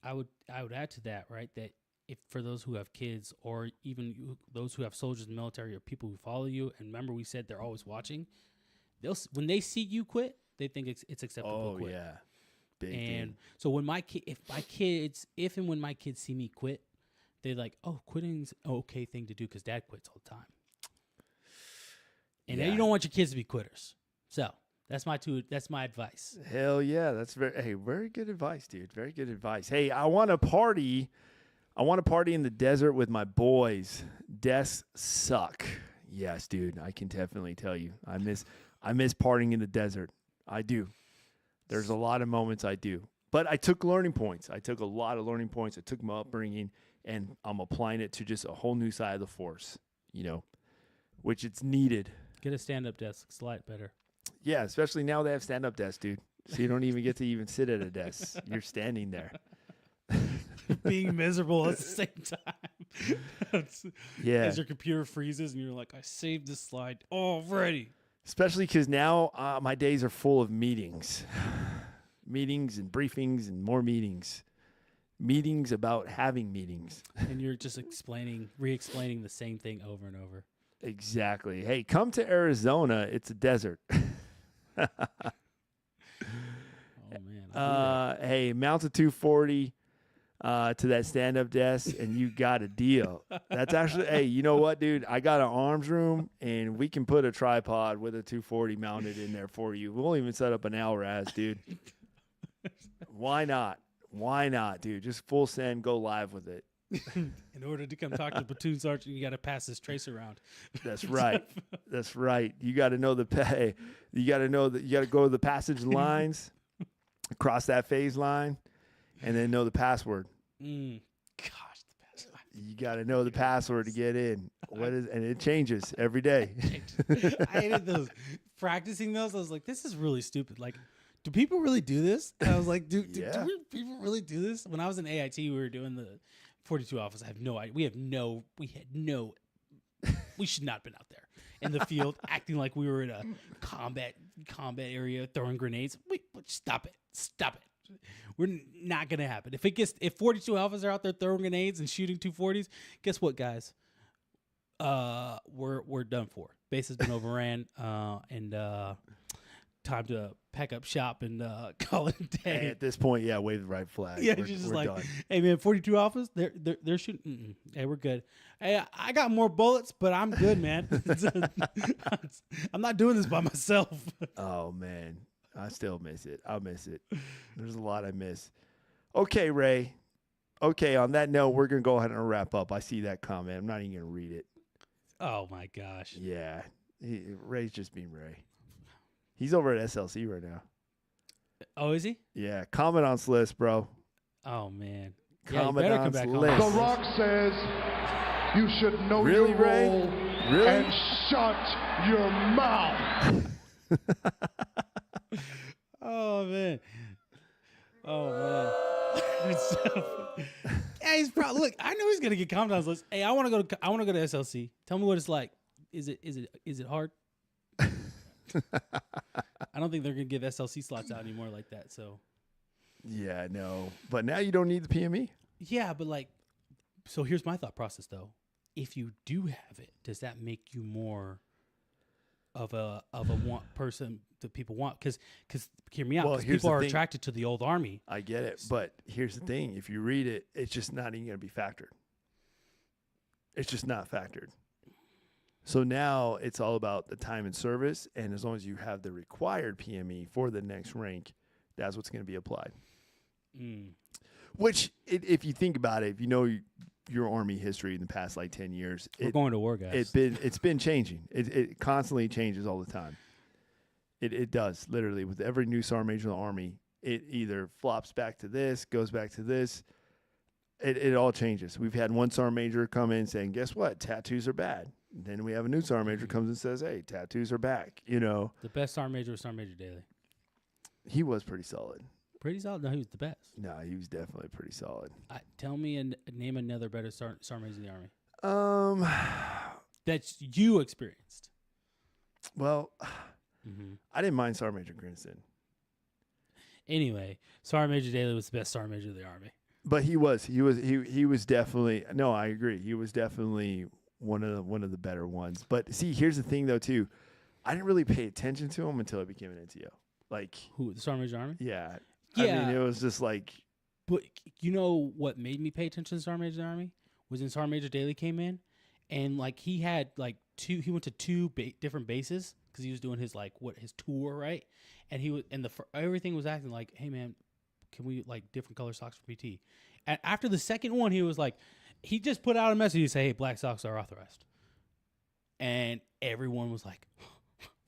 I would add to that, right, that if for those who have kids, or even those who have soldiers in the military, or people who follow you, and remember we said they're always watching, when they see you quit, They think it's acceptable to Oh quit. yeah, big And thing. so when if and when my kids see me quit, they're like, "Oh, quitting's an okay thing to do because Dad quits all the time." And you don't want your kids to be quitters. So that's my advice. Hell yeah, that's very good advice, dude. Very good advice. Hey, I want to party. I want to party in the desert with my boys. Desks suck. Yes, dude. I can definitely tell you. I miss partying in the desert. I do. There's a lot of moments I do. But I took learning points. I took a lot of learning points. I took my upbringing, and I'm applying it to just a whole new side of the force, which it's needed. Get a stand-up desk. It's a lot better. Yeah, especially now they have stand-up desks, dude. So you don't even get to even sit at a desk. You're standing there. Being miserable at the same time. Yeah. As your computer freezes and you're like, I saved this slide already. Especially because now my days are full of meetings. Meetings and briefings and more meetings. Meetings about having meetings. And you're just re-explaining the same thing over and over. Exactly. Hey, come to Arizona. It's a desert. Oh, man. Hey, mount a 240 to that stand-up desk, and you got a deal. That's actually, hey, you know what, dude? I got an arms room, and we can put a tripod with a 240 mounted in there for you. We'll even set up an Alraz, dude. Why not? Why not, dude? Just full send, go live with it. In order to come talk to the platoon sergeant, you got to pass this trace around. That's right. That's right. You got to know the pay. You got to know that you got to go to the passage lines, cross that phase line, and then know the password. Gosh, the password. You got to know the password to get in. And it changes every day. I hated those. Practicing those, I was like, this is really stupid. Like, do people really do this? And I was like, do people really do this? When I was in AIT, we were doing the 42 office. I have no idea. We should not have been out there in the field acting like we were in a combat area throwing grenades. Stop it. We're not going to happen. If 42 alphas are out there throwing grenades and shooting 240s, guess what, guys? We're done for. Base has been overran, and time to pack up shop and call it a day. And at this point, yeah, wave the right flag. Yeah, we're just like, done. hey man, 42 alphas, they're shooting. Hey, we're good. Hey, I got more bullets, but I'm good, man. I'm not doing this by myself. Oh man, I still miss it. I'll miss it. There's a lot I miss. Okay, Ray. Okay, on that note, we're gonna go ahead and wrap up. I see that comment. I'm not even gonna read it. Oh my gosh. Yeah, Ray's just being Ray. He's over at SLC right now. Oh, is he? Yeah, comment on Sliss, bro. Oh man. Comment yeah, you better on come back Sliss. on. The Rock says you should know Really, your Ray? role Really? and shut your mouth. Oh man. Yeah, he's probably look. I know he's gonna get comment on his list. Hey, I want to go to SLC. Tell me what it's like. Is it hard? I don't think they're gonna give SLC slots out anymore like that. So. Yeah, no. But now you don't need the PME. Yeah, but so here's my thought process though. If you do have it, does that make you more of a want person that people want? Because hear me out. Well, Because here's people the are thing. attracted to the old army. I get it. But here's the thing. If you read it, it's just not even going to be factored. It's just not factored. So now it's all about the time and service. And as long as you have the required PME for the next rank, that's what's going to be applied. Which, if you think about it, if you know your Army history in the past 10 years, We're going to war, guys. It's been changing. It constantly changes all the time. It does, literally. With every new sergeant major in the Army, it either flops back to this, goes back to this. It all changes. We've had one sergeant major come in saying, guess what? Tattoos are bad. And then we have a new sergeant major comes and says, hey, tattoos are back. The best sergeant major was Sergeant Major Daly. He was pretty solid. Pretty solid? No, he was the best. No, he was definitely pretty solid. Tell me and name another better sergeant major in the Army. That you experienced. Well, I didn't mind Sergeant Major Grinson. Anyway, Sergeant Major Daly was the best sergeant major of the Army. But he was definitely, no, I agree. He was definitely one of the better ones. But see, here's the thing though too. I didn't really pay attention to him until I became an NTO. Like, Who, the Sergeant Major Army? yeah. Yeah. I mean, it was just like, But you know what made me pay attention to Sergeant Major Army was when Sergeant Major Daly came in, and like he had like he went to two different bases because he was doing his his tour, right? And he was everything was acting like, hey man, can we like different color socks for PT? And after the second one, he was like, he just put out a message to say, hey, black socks are authorized, and everyone was like,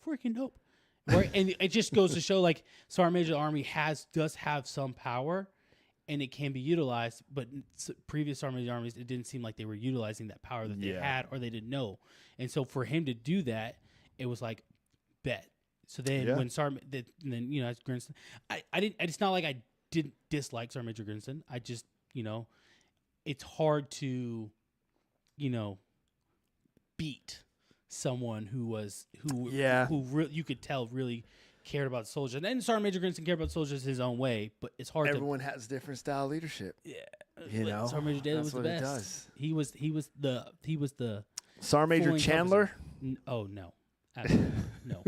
freaking dope, right? And it just goes to show like Sergeant Major Army does have some power. And it can be utilized, but previous Sergeant Major Armies, it didn't seem like they were utilizing that power that they had, or they didn't know. And so for him to do that, it was like, bet. So then when Sergeant, then as Grinston, I didn't. It's not like I didn't dislike Sergeant Major Grinston. I just it's hard to, beat someone who you could tell really cared about soldiers. And then Sergeant Major Grinston cared about soldiers his own way, but it's hard. Everyone has different style leadership. Yeah, Sergeant Major Daly was the best. It does. He was the Sergeant Major Chandler. Oh no, absolutely no.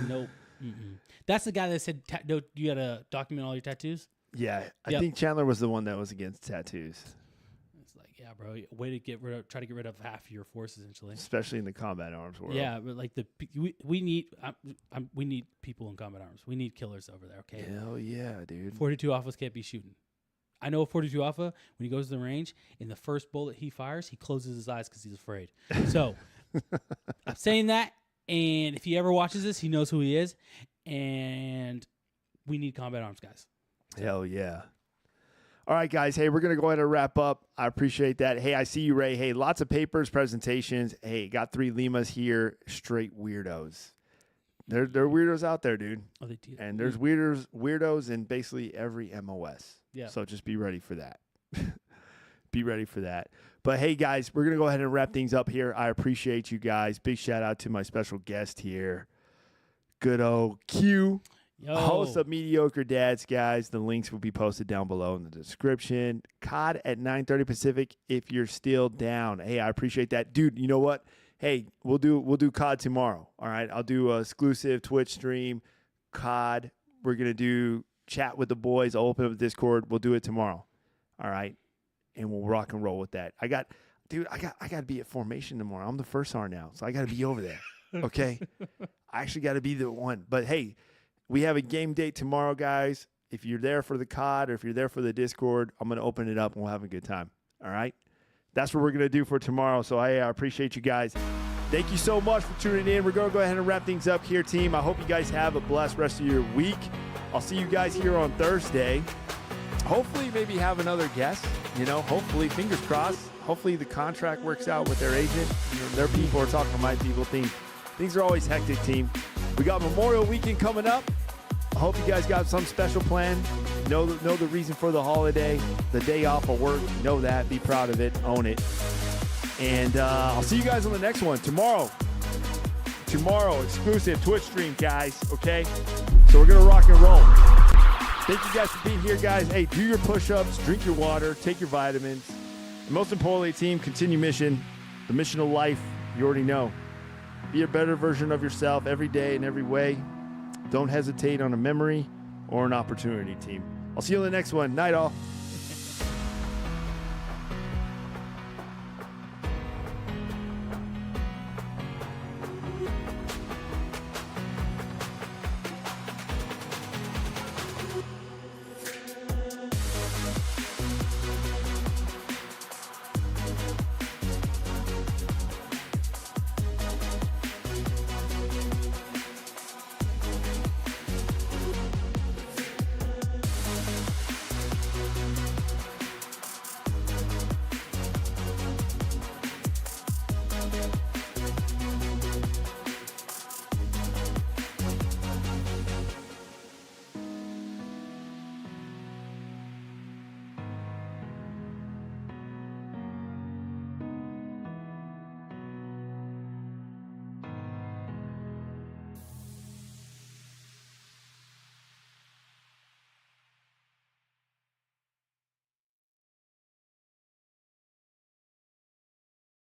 Nope. Mm-mm. That's the guy that said, "No, you got to document all your tattoos." Yeah, I think Chandler was the one that was against tattoos. It's like, yeah, bro, way to try to get rid of half your force, essentially. Especially in the combat arms world. Yeah, but like we need people in combat arms. We need killers over there. Okay. Hell yeah, dude. 42 Alphas can't be shooting. I know a 42 Alpha, when he goes to the range, in the first bullet he fires, he closes his eyes because he's afraid. So I'm saying that, and if he ever watches this, he knows who he is, and we need combat arms guys. Hell yeah. All right, guys. Hey, we're going to go ahead and wrap up. I appreciate that. Hey, I see you, Ray. Hey, lots of papers, presentations. Hey, got 3 Limas here. Straight weirdos. There are weirdos out there, dude. Oh, they do. And there's weirdos in basically every MOS. Yeah. So just be ready for that. Be ready for that. But hey, guys, we're going to go ahead and wrap things up here. I appreciate you guys. Big shout out to my special guest here. Good old Q. Yo. Host of Mediocre Dads, guys. The links will be posted down below in the description. COD at 9:30 Pacific if you're still down. Hey, I appreciate that. Dude, you know what? Hey, we'll do COD tomorrow. All right. I'll do an exclusive Twitch stream, COD. We're gonna do chat with the boys. I'll open up Discord. We'll do it tomorrow. All right. And we'll rock and roll with that. I got to be at formation tomorrow. I'm the first SAR now, so I gotta be over there. Okay. I actually gotta be the one. But hey, we have a game date tomorrow, guys. If you're there for the COD or if you're there for the Discord, I'm going to open it up and we'll have a good time. All right? That's what we're going to do for tomorrow. So I appreciate you guys. Thank you so much for tuning in. We're going to go ahead and wrap things up here, team. I hope you guys have a blessed rest of your week. I'll see you guys here on Thursday. Hopefully, maybe have another guest. Hopefully, fingers crossed. Hopefully, the contract works out with their agent. Their people are talking to my people. Things are always hectic, team. We got Memorial Weekend coming up. I hope you guys got some special plan. Know the reason for the holiday, the day off of work. Know that. Be proud of it. Own it. And I'll see you guys on the next one tomorrow. Exclusive Twitch stream, guys. Okay? So we're going to rock and roll. Thank you guys for being here, guys. Hey, do your push-ups, drink your water, take your vitamins. And most importantly, team, continue mission. The mission of life, you already know. Be a better version of yourself every day in every way. Don't hesitate on a memory or an opportunity, team. I'll see you on the next one. Night all.